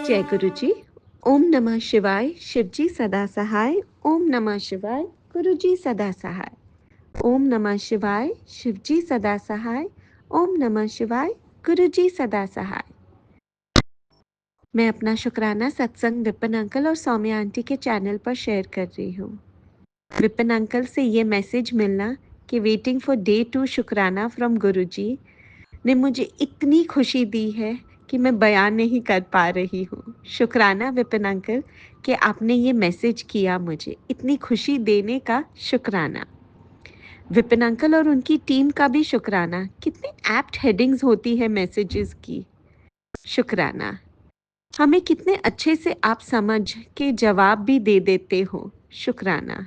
जय गुरु जी। ओम नमः शिवाय। शिव जी सदा सहाय। ओम नमः शिवाय। गुरु जी सदा सहाय। ओम नमः शिवाय। शिव जी सदा सहाय। ओम नमः शिवाय। गुरु जी सदा सहाय। मैं अपना शुक्राना सत्संग विपिन अंकल और सौम्या आंटी के चैनल पर शेयर कर रही हूँ। विपिन अंकल से ये मैसेज मिलना कि वेटिंग फॉर डे 2 शुक्राना फ्रॉम गुरु जी ने मुझे इतनी खुशी दी है कि मैं बयान नहीं कर पा रही हूँ। शुक्राना विपिन अंकल कि आपने ये मैसेज किया, मुझे इतनी खुशी देने का शुक्राना। विपिन अंकल और उनकी टीम का भी शुक्राना। कितनी एप्ट हेडिंग्स होती है मैसेजेस की। शुक्राना। हमें कितने अच्छे से आप समझ के जवाब भी दे देते हो। शुक्राना।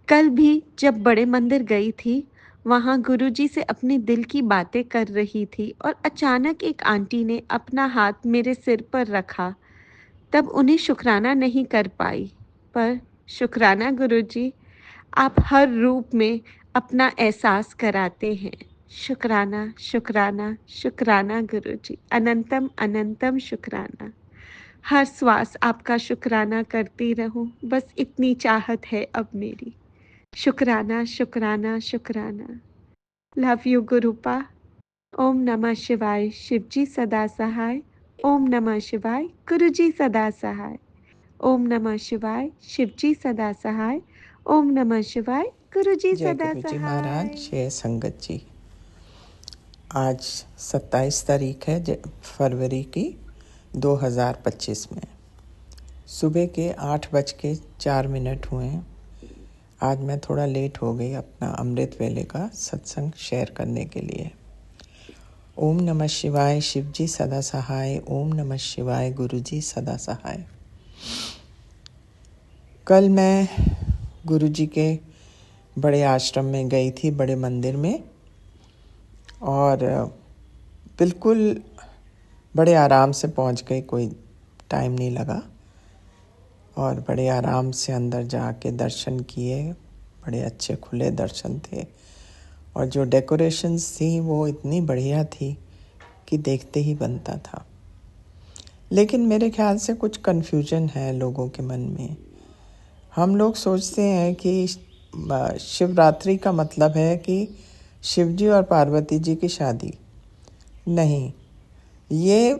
कल भी जब बड़े मंदिर गई थी, वहाँ गुरुजी से अपने दिल की बातें कर रही थी और अचानक एक आंटी ने अपना हाथ मेरे सिर पर रखा। तब उन्हें शुक्राना नहीं कर पाई, पर शुक्राना गुरुजी, आप हर रूप में अपना एहसास कराते हैं। शुक्राना शुक्राना शुक्राना गुरुजी, अनंतम अनंतम शुक्राना। हर श्वास आपका शुक्राना करती रहूं, बस इतनी चाहत है अब मेरी। शुक्राना शुक्राना शुक्राना। Love you गुरुपा। ओम नमः शिवाय। शिव जी सदा सहाय। ओम नमः शिवाय। गुरु जी सदा सहाय। ओम नमः शिवाय। शिव जी सदा सहाय। ओम नमः शिवाय। गुरु जी जय सदा गुरु जी सहाय। महाराज, जय संगत जी। आज 27 तारीख है फरवरी की 2025 में। सुबह के 8:04 हुए हैं। आज मैं थोड़ा लेट हो गई अपना अमृत वेले का सत्संग शेयर करने के लिए। ओम नमः शिवाय। शिव जी सदा सहाय। ओम नमः शिवाय। गुरु जी सदा सहाय। कल मैं गुरु जी के बड़े आश्रम में गई थी, बड़े मंदिर में, और बिल्कुल बड़े आराम से पहुंच गई, कोई टाइम नहीं लगा, और बड़े आराम से अंदर जाके दर्शन किए। बड़े अच्छे खुले दर्शन थे, और जो डेकोरेशंस थी वो इतनी बढ़िया थी कि देखते ही बनता था। लेकिन मेरे ख्याल से कुछ कन्फ्यूजन है लोगों के मन में। हम लोग सोचते हैं कि शिवरात्रि का मतलब है कि शिवजी और पार्वती जी की शादी। नहीं, ये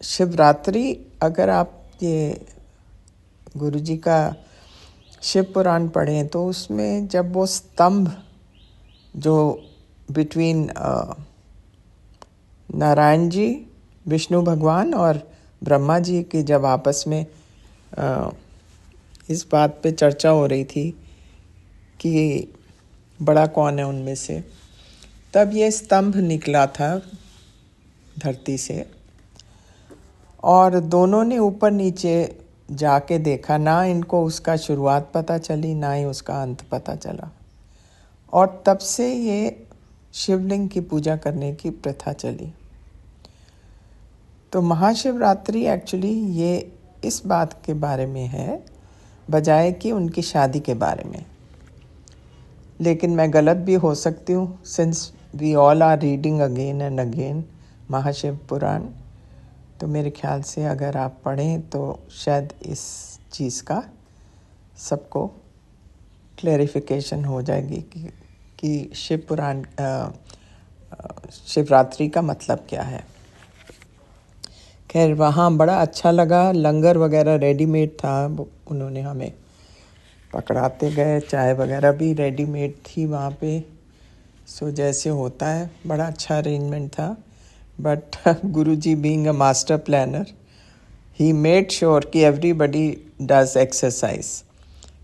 शिवरात्रि, अगर आप ये गुरु जी का शिव पुराण पढ़ें तो उसमें जब वो स्तंभ जो बिटवीन नारायण जी, विष्णु भगवान और ब्रह्मा जी की जब आपस में इस बात पे चर्चा हो रही थी कि बड़ा कौन है उनमें से, तब ये स्तंभ निकला था धरती से, और दोनों ने ऊपर नीचे जाके देखा। ना इनको उसका शुरुआत पता चली, ना ही उसका अंत पता चला, और तब से ये शिवलिंग की पूजा करने की प्रथा चली। तो महाशिवरात्रि एक्चुअली ये इस बात के बारे में है बजाय कि उनकी शादी के बारे में। लेकिन मैं गलत भी हो सकती हूँ, since we all are reading again and again Mahashiv Puran. तो मेरे ख्याल से अगर आप पढ़ें तो शायद इस चीज़ का सबको क्लैरिफिकेशन हो जाएगी कि शिव पुराण शिवरात्रि का मतलब क्या है। खैर, वहाँ बड़ा अच्छा लगा। लंगर वगैरह रेडीमेड था, उन्होंने हमें पकड़ाते गए। चाय वगैरह भी रेडीमेड थी वहाँ पे, सो जैसे होता है बड़ा अच्छा अरेंजमेंट था। But Guruji being a master planner, he made sure कि एवरीबडी डज एक्सरसाइज,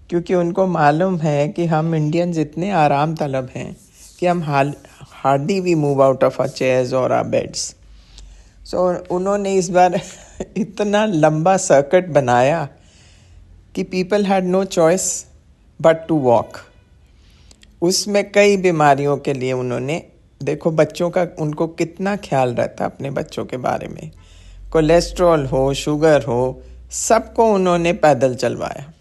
क्योंकि उनको मालूम है कि हम इंडियंस इतने आराम तलब हैं कि हम hardly we move out of our chairs और आवर बेड्स। सो उन्होंने इस बार इतना लंबा सर्किट बनाया कि people had no choice but to walk. उसमें कई बीमारियों के लिए उन्होंने, देखो बच्चों का उनको कितना ख्याल रहता अपने बच्चों के बारे में, कोलेस्ट्रॉल हो, शुगर हो, सबको उन्होंने पैदल चलवाया।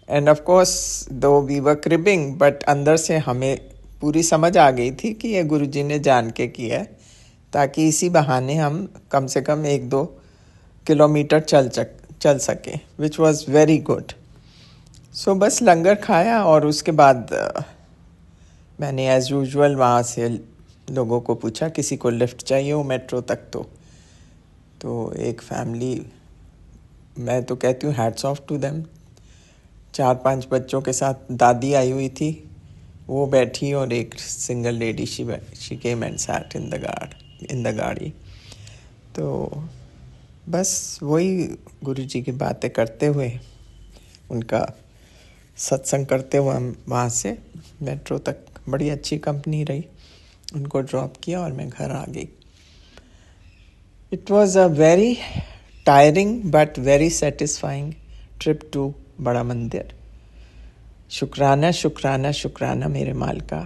एंड ऑफ कोर्स दो वी वर क्रिबिंग, बट अंदर से हमें पूरी समझ आ गई थी कि ये गुरुजी ने जान के किया है, ताकि इसी बहाने हम कम से कम 1-2 किलोमीटर चल सकें, विच वॉज़ वेरी गुड। सो बस लंगर खाया और उसके बाद मैंने एज़ यूजुअल वहाँ से लोगों को पूछा किसी को लिफ्ट चाहिए हो मेट्रो तक। तो एक फैमिली, मैं तो कहती हूँ हैट्स ऑफ टू देम, 4-5 बच्चों के साथ दादी आई हुई थी, वो बैठी और एक single lady she came and sat in the गाड़ी। तो बस वही गुरुजी की बातें करते हुए, उनका सत्संग करते हुए हम वहाँ से मेट्रो तक, बड़ी अच्छी कंपनी रही, उनको ड्रॉप किया और मैं घर आ गई। It was a very tiring but very satisfying trip to Bada Mandir. शुक्राना शुक्राना शुक्राना मेरे मालिका,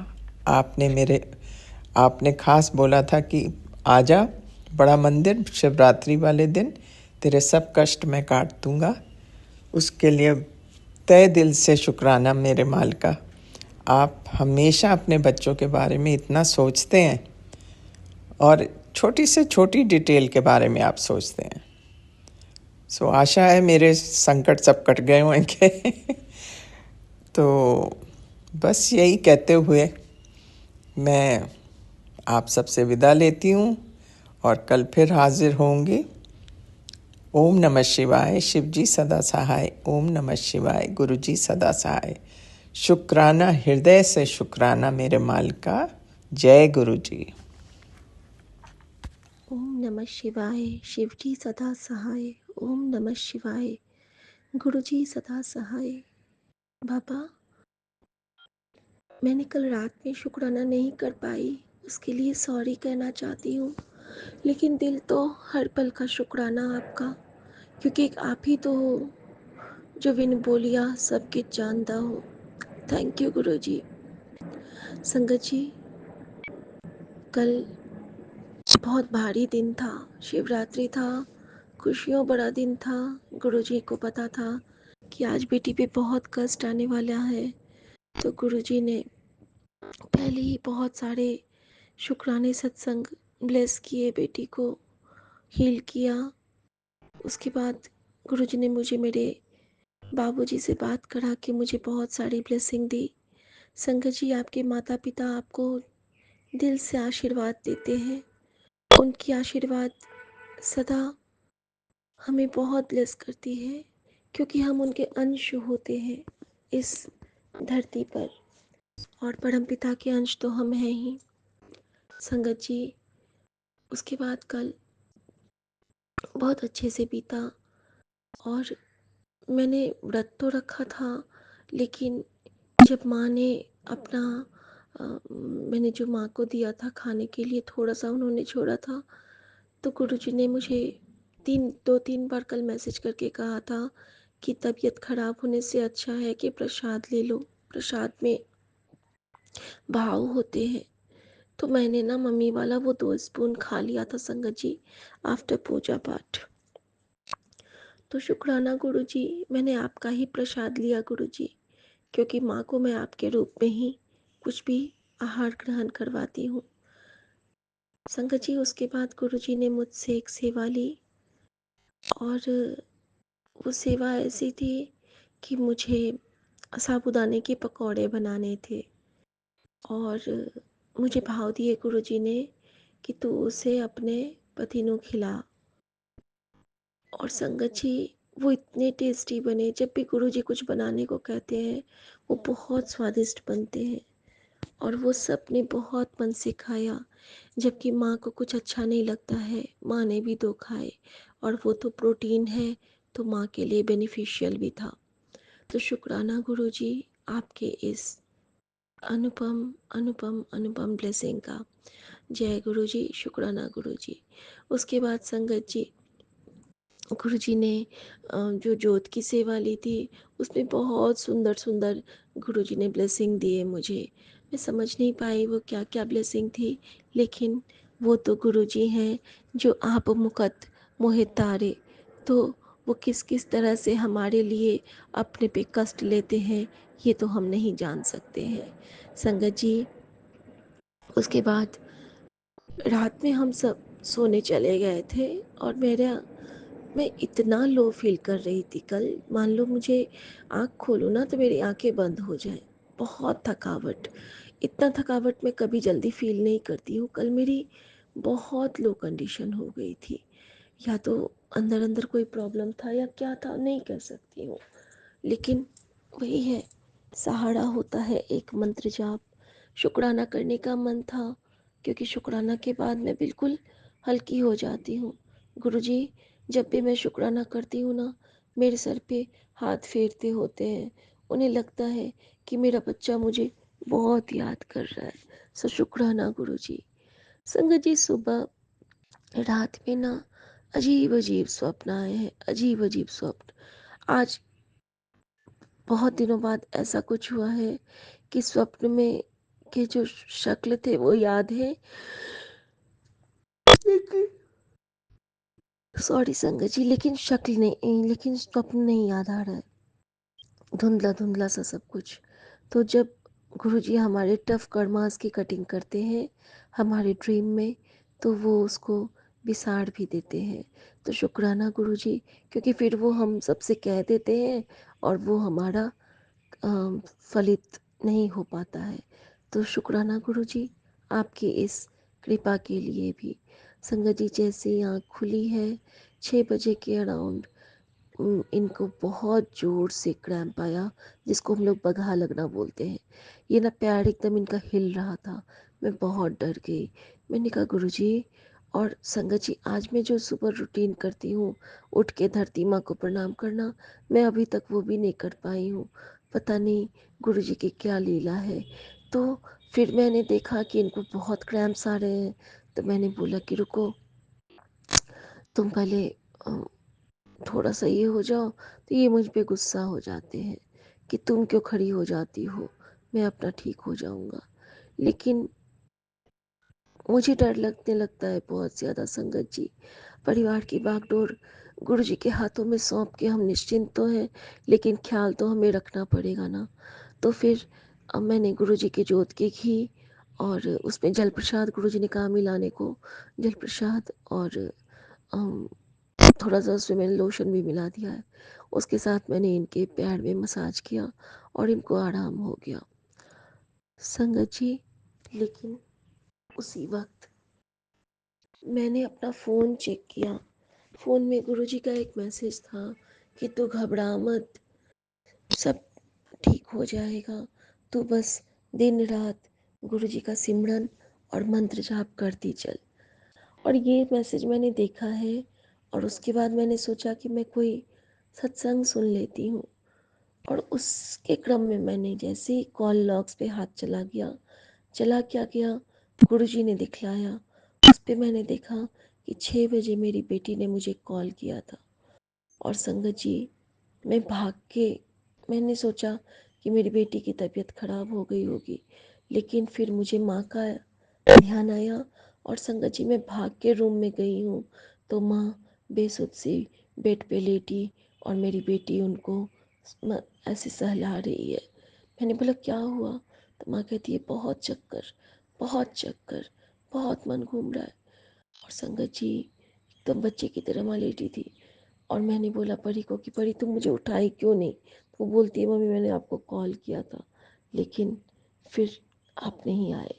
आपने खास बोला था कि आजा बड़ा मंदिर शिवरात्रि वाले दिन, तेरे सब कष्ट मैं काट दूंगा। उसके लिए तहे दिल से शुक्राना मेरे मालिका। आप हमेशा अपने बच्चों के बारे में इतना सोचते हैं और छोटी से छोटी डिटेल के बारे में आप सोचते हैं। सो आशा है मेरे संकट सब कट गए होंगे। तो बस यही कहते हुए मैं आप सबसे विदा लेती हूँ और कल फिर हाजिर होंगी। ओम नमः शिवाय, शिव जी सदा सहाय। ओम नमः शिवाय, गुरु जी सदा सहाय। शुक्राना हृदय से शुक्राना मेरे मालिका। जय गुरु जी। ओम नमः शिवाय, शिव जी सदा सहाय। ओम नमः शिवाय, गुरु जी सदा सहाय। बाबा, मैंने कल रात में शुक्राना नहीं कर पाई, उसके लिए सॉरी कहना चाहती हूँ, लेकिन दिल तो हर पल का शुक्राना आपका, क्योंकि एक आप ही तो हो जो बिन बोलिया सबके जानता हो। थैंक यू गुरु जी। संगत जी, कल बहुत भारी दिन था, शिवरात्रि था, खुशियों बड़ा दिन था। गुरुजी को पता था कि आज बेटी पे बहुत कष्ट आने वाला है, तो गुरुजी ने पहले ही बहुत सारे शुक्राने सत्संग ब्लेस किए, बेटी को हील किया। उसके बाद गुरुजी ने मुझे मेरे बाबूजी से बात करा कि मुझे बहुत सारी ब्लेसिंग दी। संगत जी, आपके माता पिता आपको दिल से आशीर्वाद देते हैं, उनकी आशीर्वाद सदा हमें बहुत ब्लेस करती है, क्योंकि हम उनके अंश होते हैं इस धरती पर, और परमपिता के अंश तो हम हैं ही। संगत जी, उसके बाद कल बहुत अच्छे से बीता, और मैंने व्रत तो रखा था, लेकिन जब माँ ने अपना मैंने जो माँ को दिया था खाने के लिए, थोड़ा सा उन्होंने छोड़ा था, तो गुरुजी ने मुझे 2-3 बार कल मैसेज करके कहा था कि तबीयत खराब होने से अच्छा है कि प्रसाद ले लो, प्रसाद में भाव होते हैं। तो मैंने ना मम्मी वाला वो 2 स्पून खा लिया था संगत जी, आफ्टर पूजा पाठ। तो शुक्राना गुरुजी, मैंने आपका ही प्रसाद लिया गुरुजी, क्योंकि माँ को मैं आपके रूप में ही कुछ भी आहार ग्रहण करवाती हूँ। संगत जी, उसके बाद गुरुजी ने मुझसे एक सेवा ली, और वो सेवा ऐसी थी कि मुझे साबूदाने के पकौड़े बनाने थे, और मुझे भाव दिए गुरुजी ने कि तू उसे अपने पतिनों खिला। और संगत जी, वो इतने टेस्टी बने, जब भी गुरुजी कुछ बनाने को कहते हैं वो बहुत स्वादिष्ट बनते हैं, और वो सब ने बहुत मन से खाया। जबकि माँ को कुछ अच्छा नहीं लगता है, माँ ने भी 2 खाए, और वो तो प्रोटीन है, तो माँ के लिए बेनिफिशियल भी था। तो शुक्राना गुरुजी आपके इस अनुपम अनुपम अनुपम ब्लेसिंग का। जय गुरुजी, शुक्राना गुरुजी। उसके बाद संगत जी, गुरुजी ने जो जोत की सेवा ली थी, उसमें बहुत सुंदर सुंदर गुरुजी ने ब्लेसिंग दिए मुझे। मैं समझ नहीं पाई वो क्या क्या ब्लेसिंग थी, लेकिन वो तो गुरुजी हैं जो आप मुकत मोहे तारे, तो वो किस किस तरह से हमारे लिए अपने पे कष्ट लेते हैं, ये तो हम नहीं जान सकते हैं। संगत जी, उसके बाद रात में हम सब सोने चले गए थे और मैं इतना लो फील कर रही थी कल, मान लो मुझे आँख खोलूँ ना तो मेरी आँखें बंद हो जाएँ। बहुत थकावट, इतना थकावट मैं कभी जल्दी फील नहीं करती हूँ। कल मेरी बहुत लो कंडीशन हो गई थी, या तो अंदर अंदर कोई प्रॉब्लम था या क्या था नहीं कह सकती हूँ, लेकिन वही है, सहारा होता है एक मंत्र जाप। शुक्राना करने का मन था, क्योंकि शुक्राना के बाद मैं बिल्कुल हल्की हो जाती हूँ। गुरुजी, जब भी मैं शुक्राना करती हूँ ना, मेरे सर पे हाथ फेरते होते हैं। उन्हें लगता है कि मेरा बच्चा मुझे बहुत याद कर रहा है। सो शुक्राना गुरुजी। संगत जी, सुबह रात में ना अजीब अजीब स्वप्न आए हैं, अजीब अजीब स्वप्न। आज बहुत दिनों बाद ऐसा कुछ हुआ है कि स्वप्न में के जो शक्ल थे वो याद है, लेकिन सॉरी संगत जी, लेकिन शक्ल नहीं, लेकिन स्वप्न नहीं याद आ रहा है, धुंधला धुंधला सा सब कुछ। तो जब गुरुजी हमारे टफ कर्मास की कटिंग करते हैं हमारे ड्रीम में, तो वो उसको बिसाड़ भी देते हैं। तो शुक्राना गुरुजी, क्योंकि फिर वो हम सबसे कह देते हैं और वो हमारा फलित नहीं हो पाता है। तो शुक्राना गुरुजी आपकी इस कृपा के लिए भी। संगत जी, जैसे ही आँख खुली है 6 बजे के अराउंड, इनको बहुत ज़ोर से क्रैम्प आया, जिसको हम लोग बगहा लगना बोलते हैं। ये ना पैर एकदम इनका हिल रहा था। मैं बहुत डर गई। मैंने कहा गुरुजी, और संगत जी, आज मैं जो सुबह रूटीन करती हूँ, उठ के धरती माँ को प्रणाम करना, मैं अभी तक वो भी नहीं कर पाई हूँ। पता नहीं गुरुजी की क्या लीला है। तो फिर मैंने देखा कि इनको बहुत क्रैम्प्स आ रहे हैं, तो मैंने बोला कि रुको, तुम पहले थोड़ा सा ये हो जाओ। तो ये मुझ पे गुस्सा हो जाते हैं कि तुम क्यों खड़ी हो जाती हो, मैं अपना ठीक हो जाऊंगा। लेकिन मुझे डर लगने लगता है बहुत ज़्यादा संगत जी। परिवार की बागडोर गुरु जी के हाथों में सौंप के हम निश्चिंत तो हैं, लेकिन ख्याल तो हमें रखना पड़ेगा ना। तो फिर अब मैंने गुरु जी के जोत के घी और उसमें जल प्रसाद, गुरु जी ने कहा मिलाने को, जल प्रसाद और अम, थोड़ा सा उसमें मैंने लोशन भी मिला दिया है। उसके साथ मैंने इनके पैर में मसाज किया और इनको आराम हो गया संगत जी। लेकिन उसी वक्त मैंने अपना फ़ोन चेक किया। फ़ोन में गुरुजी का एक मैसेज था कि तू घबरा मत, सब ठीक हो जाएगा, तू बस दिन रात गुरुजी का सिमरन और मंत्र जाप करती चल। और ये मैसेज मैंने देखा है, और उसके बाद मैंने सोचा कि मैं कोई सत्संग सुन लेती हूँ। और उसके क्रम में मैंने जैसे ही कॉल लॉग्स पे हाथ चला गया, चला क्या गया, गुरुजी ने दिखलाया। उस पे मैंने देखा कि 6 बजे मेरी बेटी ने मुझे कॉल किया था। और संगत जी, मैं भाग के, मैंने सोचा कि मेरी बेटी की तबीयत खराब हो गई होगी, लेकिन फिर मुझे माँ का ध्यान आया। और संगत जी, मैं भाग के रूम में गई हूँ तो माँ बेसुध सी बेड पे लेटी और मेरी बेटी उनको ऐसे सहला रही है। मैंने बोला क्या हुआ, तो माँ कहती है बहुत चक्कर, बहुत चक्कर, बहुत मन घूम रहा है। और संगत जी, एकदम बच्चे की तरह माँ लेटी थी। और मैंने बोला परी को कि परी तुम मुझे उठाई क्यों नहीं, तो वो बोलती है मम्मी मैंने आपको कॉल किया था, लेकिन फिर आप नहीं आए।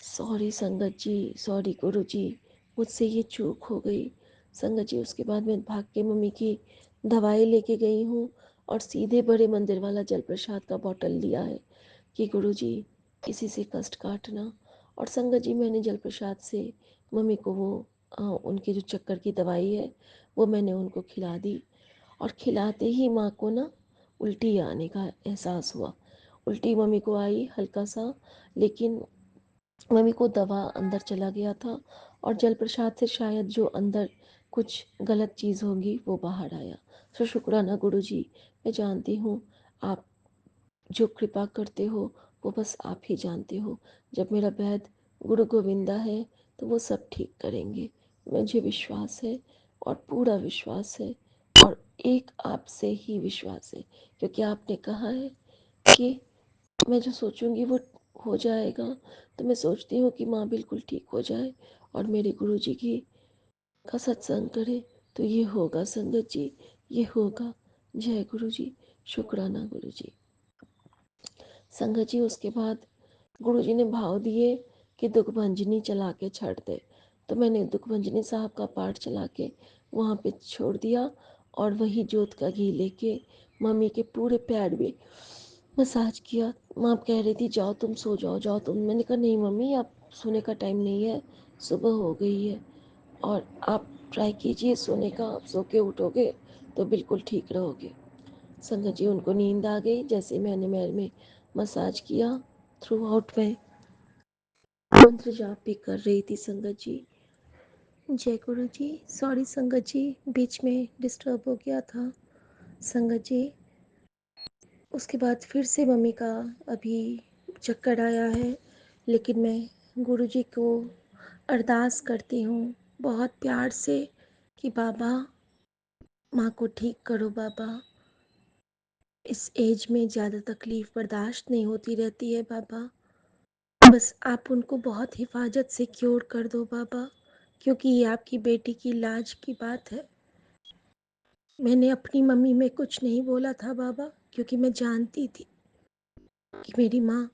सॉरी संगत जी, सॉरी गुरु जी, मुझसे ये चूक हो गई। संगत जी, उसके बाद मैं भाग के मम्मी की दवाई लेके गई हूँ और सीधे बड़े मंदिर वाला जल प्रसाद का बॉटल लिया है कि गुरु जी इसी से कष्ट काटना। और संगत जी, मैंने जल प्रसाद से मम्मी को वो उनकी जो चक्कर की दवाई है वो मैंने उनको खिला दी। और खिलाते ही माँ को ना उल्टी आने का एहसास हुआ। उल्टी मम्मी को आई हल्का सा, लेकिन मम्मी को दवा अंदर चला गया था और जल प्रसाद से शायद जो अंदर कुछ गलत चीज़ होगी वो बाहर आया। तो शुक्राना गुरु जी, मैं जानती हूँ आप जो कृपा करते हो वो बस आप ही जानते हो। जब मेरा वैद गुरु गोविंदा है तो वो सब ठीक करेंगे, मुझे विश्वास है और पूरा विश्वास है। और एक आपसे ही विश्वास है, क्योंकि आपने कहा है कि मैं जो सोचूंगी वो हो जाएगा। तो मैं सोचती हूँ कि माँ बिल्कुल ठीक हो जाए और मेरे गुरुजी की का सत्संग करे, तो ये होगा संगत जी, ये होगा। जय गुरुजी, शुक्राना गुरुजी। संगत जी उसके बाद गुरुजी ने भाव दिए कि दुखभंजनी चला के छੱਡ दे, तो मैंने दुखभंजनी साहब का पाठ चला के वहाँ पे छोड़ दिया और वही जोत का घी लेके मम्मी के पूरे पैर में मसाज किया। माँ कह रही थी जाओ तुम सो जाओ, जाओ तुम। मैंने कहा नहीं मम्मी, अब सोने का टाइम नहीं है, सुबह हो गई है और आप ट्राई कीजिए सोने का, आप सो के उठोगे तो बिल्कुल ठीक रहोगे। संगत जी उनको नींद आ गई। जैसे मैंने मैर में मसाज किया, थ्रू आउट में मंत्र जाप भी कर रही थी संगत जी। जय गुरु जी। सॉरी संगत जी, बीच में डिस्टर्ब हो गया था संगत जी। उसके बाद फिर से मम्मी का अभी चक्कर आया है, लेकिन मैं गुरु जी को अरदास करती हूँ बहुत प्यार से कि बाबा माँ को ठीक करो बाबा। इस एज में ज़्यादा तकलीफ़ बर्दाश्त नहीं होती रहती है बाबा। बस आप उनको बहुत हिफाजत से क्योर कर दो बाबा, क्योंकि ये आपकी बेटी की लाज की बात है। मैंने अपनी मम्मी में कुछ नहीं बोला था बाबा, क्योंकि मैं जानती थी कि मेरी माँ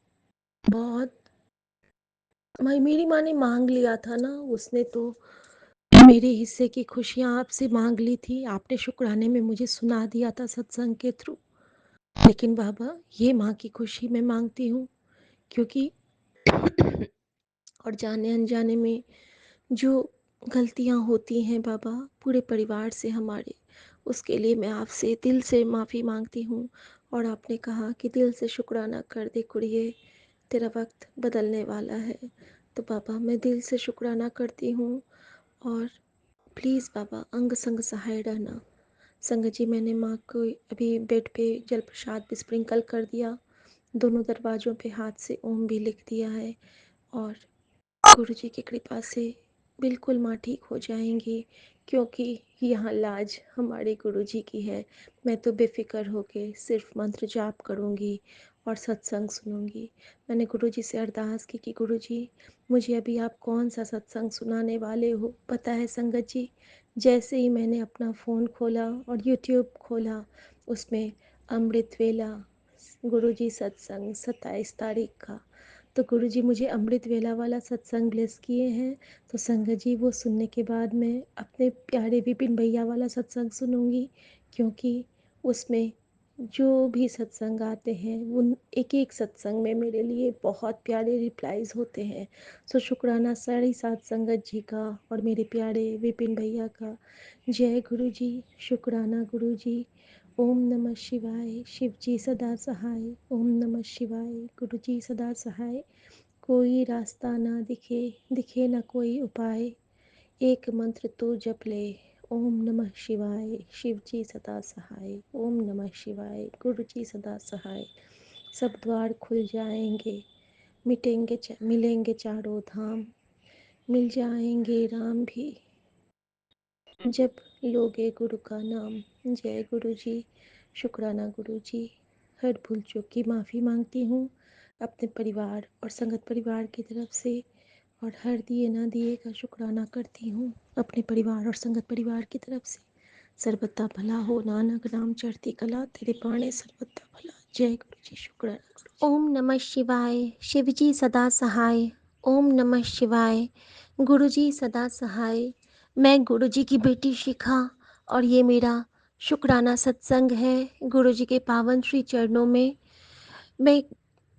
बहुत मेरी माँ ने मांग लिया था ना, उसने तो मेरे हिस्से की खुशियाँ आपसे मांग ली थी। आपने शुक्राने में मुझे सुना दिया था सत्संग के थ्रू। लेकिन बाबा ये माँ की खुशी मैं मांगती हूँ, क्योंकि और जाने अनजाने में जो गलतियाँ होती हैं बाबा पूरे परिवार से हमारे, उसके लिए मैं आपसे दिल से माफ़ी मांगती हूँ। और आपने कहा कि दिल से शुक्राना कर दे कुड़िए, तेरा वक्त बदलने वाला है। तो बाबा मैं दिल से शुक्राना करती हूँ। और प्लीज़ बाबा अंग संग सहाय रहना। संगत जी मैंने माँ को अभी बेड पे जल प्रसाद भी स्प्रिंकल कर दिया, दोनों दरवाज़ों पे हाथ से ओम भी लिख दिया है। और गुरु जी की कृपा से बिल्कुल माँ ठीक हो जाएंगी, क्योंकि यहाँ लाज हमारे गुरु जी की है। मैं तो बेफिक्र होके सिर्फ मंत्र जाप करूँगी और सत्संग सुनूंगी। मैंने गुरु जी से अरदास की कि गुरु जी मुझे अभी आप कौन सा सत्संग सुनाने वाले हो। पता है संगत जी, जैसे ही मैंने अपना फ़ोन खोला और यूट्यूब खोला, उसमें अमृत वेला गुरु जी सत्संग 27 तारीख का, तो गुरु जी मुझे अमृत वेला वाला सत्संग ब्लेस किए हैं। तो संगत जी वो सुनने के बाद मैं अपने प्यारे विपिन भैया वाला सत्संग सुनूंगी, क्योंकि उसमें जो भी सत्संग आते हैं उन एक एक सत्संग में मेरे लिए बहुत प्यारे रिप्लाईज होते हैं। सो शुक्राना सारी सात संगत जी का और मेरे प्यारे विपिन भैया का। जय गुरु जी, शुक्राना गुरु जी। ओम नमः शिवाय, शिव जी सदा सहाय। ओम नमः शिवाय, गुरु जी सदा सहाय। कोई रास्ता ना दिखे, दिखे ना कोई उपाय, एक मंत्र तो जप ले, ओम नमः शिवाय, शिव जी सदा सहाय। ओम नमः शिवाय, गुरु जी सदा सहाय। सब द्वार खुल जाएंगे, मिलेंगे चारों धाम, मिल जाएंगे राम भी जब लोगे गुरु का नाम। जय गुरु जी, शुक्राना गुरु जी। हर भूल चूक की माफ़ी मांगती हूँ अपने परिवार और संगत परिवार की तरफ से, और हर दिए ना दिए का शुक्राना करती हूँ अपने परिवार और संगत परिवार की तरफ से। सर्वथा भला हो नानक नाम चढ़ती कला, तेरे पाणे सर्वथा भला। जय गुरु जी, शुक्राना गुरु जी। ओम नमः शिवाय, शिव जी सदा सहाय। ओम नमः शिवाय, गुरु जी सदा सहाय। मैं गुरु जी की बेटी शिखा और ये मेरा शुक्राना सत्संग है गुरु जी के पावन श्री चरणों में। मैं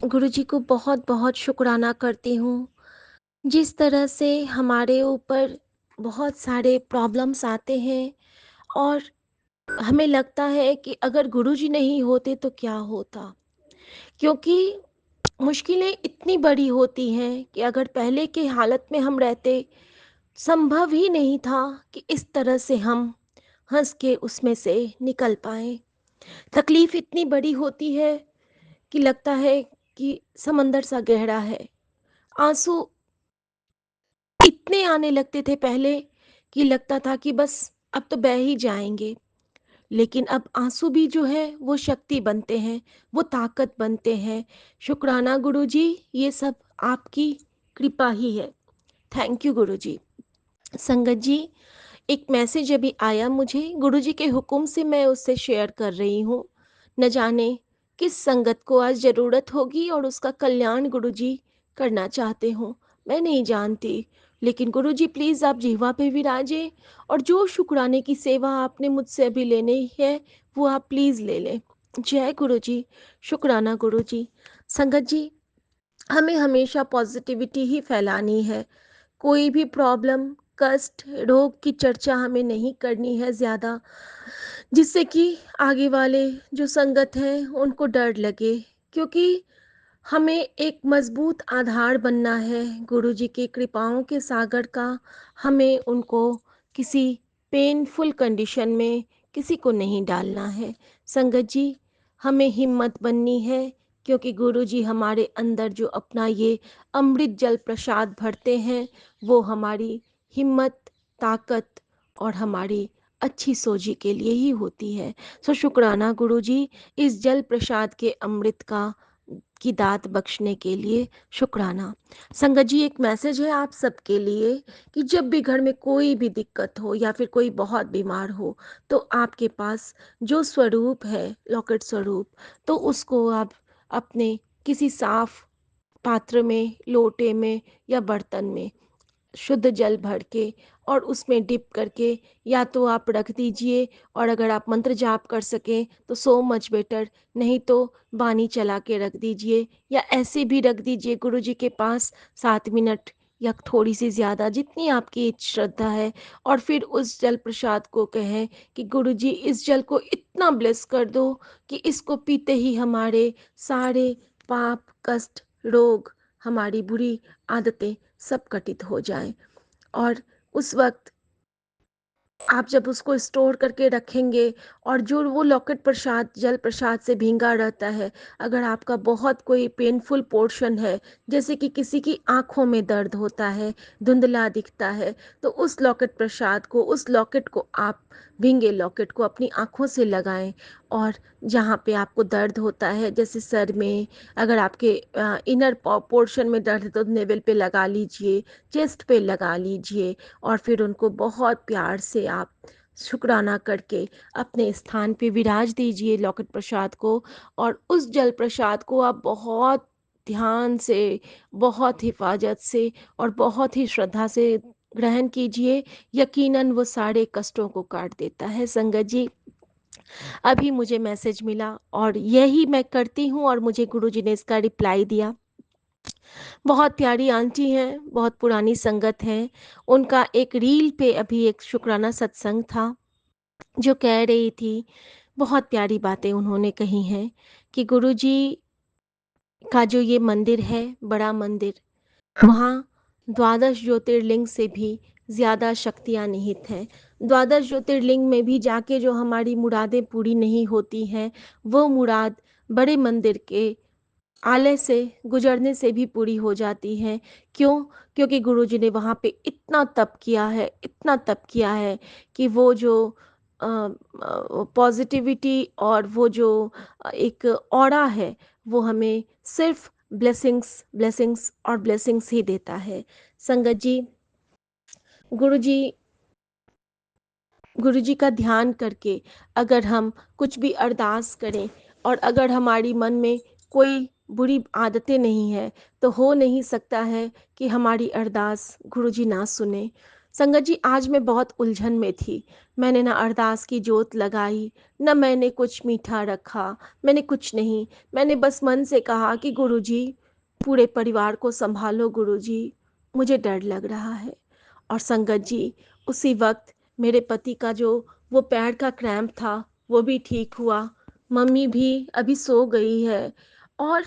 गुरु जी को बहुत बहुत शुक्राना करती हूँ। जिस तरह से हमारे ऊपर बहुत सारे प्रॉब्लम्स आते हैं और हमें लगता है कि अगर गुरुजी नहीं होते तो क्या होता, क्योंकि मुश्किलें इतनी बड़ी होती हैं कि अगर पहले के हालत में हम रहते, संभव ही नहीं था कि इस तरह से हम हंस के उसमें से निकल पाएँ। तकलीफ़ इतनी बड़ी होती है कि लगता है कि समंदर सा गहरा है। आंसू इतने आने लगते थे पहले कि लगता था कि बस अब तो बह ही जाएंगे। लेकिन अब आंसू भी जो है वो शक्ति बनते हैं, वो ताकत बनते हैं। शुक्राना गुरु जी, ये सब आपकी कृपा ही है। थैंक यू गुरुजी। संगत जी, एक मैसेज अभी आया मुझे, गुरुजी के हुक्म से मैं उससे शेयर कर रही हूँ। न जाने किस संगत को आज ज़रूरत होगी और उसका कल्याण गुरुजी करना चाहते हो, मैं नहीं जानती। लेकिन गुरुजी प्लीज़ आप जिह्वा पे विराजें और जो शुक्राने की सेवा आपने मुझसे अभी लेनी है वो आप प्लीज़ ले लें। जय गुरुजी। शुक्राना गुरुजी। संगत जी, हमें हमेशा पॉजिटिविटी ही फैलानी है। कोई भी प्रॉब्लम, कष्ट, रोग की चर्चा हमें नहीं करनी है ज़्यादा, जिससे कि आगे वाले जो संगत हैं उनको डर लगे। क्योंकि हमें एक मजबूत आधार बनना है गुरुजी की कृपाओं के सागर का। हमें उनको किसी पेनफुल कंडीशन में किसी को नहीं डालना है। संगत जी, हमें हिम्मत बननी है, क्योंकि गुरुजी हमारे अंदर जो अपना ये अमृत जल प्रसाद भरते हैं वो हमारी हिम्मत, ताकत और हमारी अच्छी सोची के लिए ही होती है। सो शुक्राना गुरुजी, इस जल प्रसाद के अमृत का की दात बख्शने के लिए शुक्राना। संगत जी, एक मैसेज है आप सबके लिए कि जब भी घर में कोई भी दिक्कत हो या फिर कोई बहुत बीमार हो, तो आपके पास जो स्वरूप है, लॉकेट स्वरूप, तो उसको आप अपने किसी साफ पात्र में, लोटे में या बर्तन में शुद्ध जल भर के और उसमें डिप करके या तो आप रख दीजिए, और अगर आप मंत्र जाप कर सकें तो सो मच बेटर, नहीं तो बानी चला के रख दीजिए या ऐसे भी रख दीजिए गुरु जी के पास 7 मिनट या थोड़ी सी ज़्यादा, जितनी आपकी श्रद्धा है। और फिर उस जल प्रसाद को कहें कि गुरु जी इस जल को इतना ब्लेस कर दो कि इसको पीते ही हमारे सारे पाप, कष्ट, रोग, हमारी बुरी आदतें सब कटित हो जाएं। और उस वक्त आप जब उसको स्टोर करके रखेंगे और जो वो लॉकेट प्रसाद जल प्रसाद से भींगा रहता है, अगर आपका बहुत कोई पेनफुल पोर्शन है, जैसे कि किसी की आंखों में दर्द होता है, धुंधला दिखता है, तो उस लॉकेट प्रसाद को, उस लॉकेट को आप भींगे लॉकेट को अपनी आंखों से लगाएं। और जहाँ पे आपको दर्द होता है, जैसे सर में, अगर आपके इनर पोर्शन में दर्द है तो नेवल पे लगा लीजिए, चेस्ट पे लगा लीजिए, और फिर उनको बहुत प्यार से आप शुक्राना करके अपने स्थान पे विराज दीजिए लॉकेट प्रसाद को। और उस जल प्रसाद को आप बहुत ध्यान से, बहुत हिफाजत से और बहुत ही श्रद्धा से ग्रहण कीजिए। यकीनन वो सारे कष्टों को काट देता है। संगत जी, अभी मुझे मैसेज मिला और यही मैं करती हूँ, और मुझे गुरुजी ने इसका रिप्लाई दिया। बहुत प्यारी आंटी हैं, बहुत पुरानी संगत हैं। उनका एक रील पे अभी एक शुक्राना सत्संग था, जो कह रही थी, बहुत प्यारी बातें उन्होंने कही हैं कि गुरुजी का जो ये मंदिर है, बड़ा मंदिर, वहाँ द्वादश ज्योतिर्लिंग से भी ज़्यादा शक्तियाँ निहित हैं। द्वादश ज्योतिर्लिंग में भी जाके जो हमारी मुरादें पूरी नहीं होती हैं, वो मुराद बड़े मंदिर के आलय से गुजरने से भी पूरी हो जाती हैं। क्यों? क्योंकि गुरुजी ने वहाँ पे इतना तप किया है, इतना तप किया है कि वो जो पॉजिटिविटी और वो जो एक ऑरा है, वो हमें सिर्फ ब्लेसिंग्स, ब्लेसिंग्स और ब्लेसिंग्स ही देता है। संगत जी, गुरुजी गुरु जी का ध्यान करके अगर हम कुछ भी अरदास करें, और अगर हमारी मन में कोई बुरी आदतें नहीं है, तो हो नहीं सकता है कि हमारी अरदास गुरु जी ना सुने। संगत जी, आज मैं बहुत उलझन में थी। मैंने ना अरदास की जोत लगाई, ना मैंने कुछ मीठा रखा, मैंने कुछ नहीं। मैंने बस मन से कहा कि गुरु जी, पूरे परिवार को संभालो गुरु जी, मुझे डर लग रहा है। और संगत जी, उसी वक्त मेरे पति का जो वो पैर का क्रैम्प था वो भी ठीक हुआ। मम्मी भी अभी सो गई है। और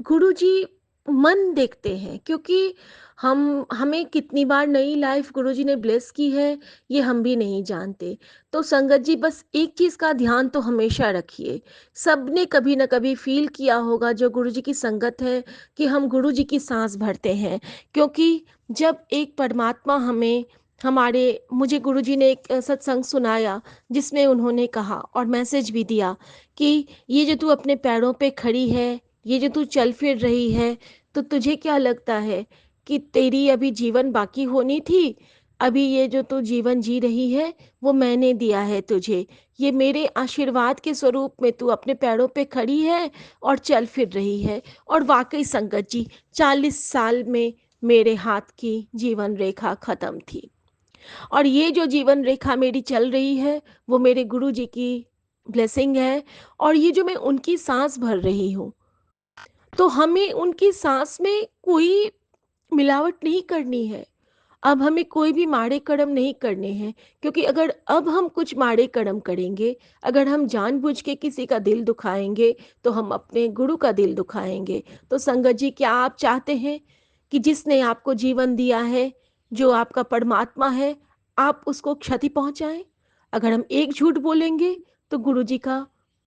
गुरुजी मन देखते हैं, क्योंकि हमें कितनी बार नई लाइफ गुरुजी ने ब्लेस की है, ये हम भी नहीं जानते। तो संगत जी, बस एक चीज़ का ध्यान तो हमेशा रखिए। सबने कभी ना कभी फील किया होगा, जो गुरुजी की संगत है, कि हम गुरुजी की सांस भरते हैं। क्योंकि जब एक परमात्मा हमें हमारे मुझे गुरुजी ने एक सत्संग सुनाया, जिसमें उन्होंने कहा और मैसेज भी दिया कि ये जो तू अपने पैरों पे खड़ी है, ये जो तू चल फिर रही है, तो तुझे क्या लगता है कि तेरी अभी जीवन बाकी होनी थी, अभी ये जो तू जीवन जी रही है वो मैंने दिया है तुझे, ये मेरे आशीर्वाद के स्वरूप में तू अपने पैरों पे खड़ी है और चल फिर रही है। और वाकई संगत जी, 40 साल में मेरे हाथ की जीवन रेखा खत्म थी, और ये जो जीवन रेखा मेरी चल रही है वो मेरे गुरु जी की ब्लेसिंग है। और ये जो मैं उनकी सांस भर रही हूँ, तो हमें उनकी सांस में कोई मिलावट नहीं करनी है। अब हमें कोई भी माड़े कर्म नहीं करने हैं, क्योंकि अगर अब हम कुछ माड़े कर्म करेंगे, अगर हम जानबूझ के किसी का दिल दुखाएंगे, तो हम अपने गुरु का दिल दुखाएंगे। तो संगत जी, क्या आप चाहते हैं कि जिसने आपको जीवन दिया है, जो आपका परमात्मा है, आप उसको क्षति पहुंचाएं? अगर हम एक झूठ बोलेंगे तो गुरु जी का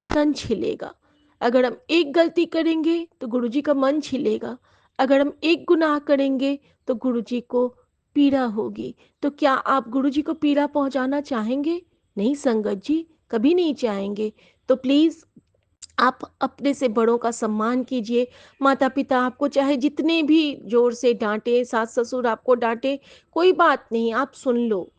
तन छिलेगा, अगर हम एक गलती करेंगे तो गुरु जी का मन छिलेगा, अगर हम एक गुनाह करेंगे तो गुरु जी को पीड़ा होगी। तो क्या आप गुरु जी को पीड़ा पहुंचाना चाहेंगे? नहीं संगत जी, कभी नहीं चाहेंगे। तो प्लीज आप अपने से बड़ों का सम्मान कीजिए। माता पिता आपको चाहे जितने भी जोर से डांटे, सास ससुर आपको डांटे, कोई बात नहीं, आप सुन लो,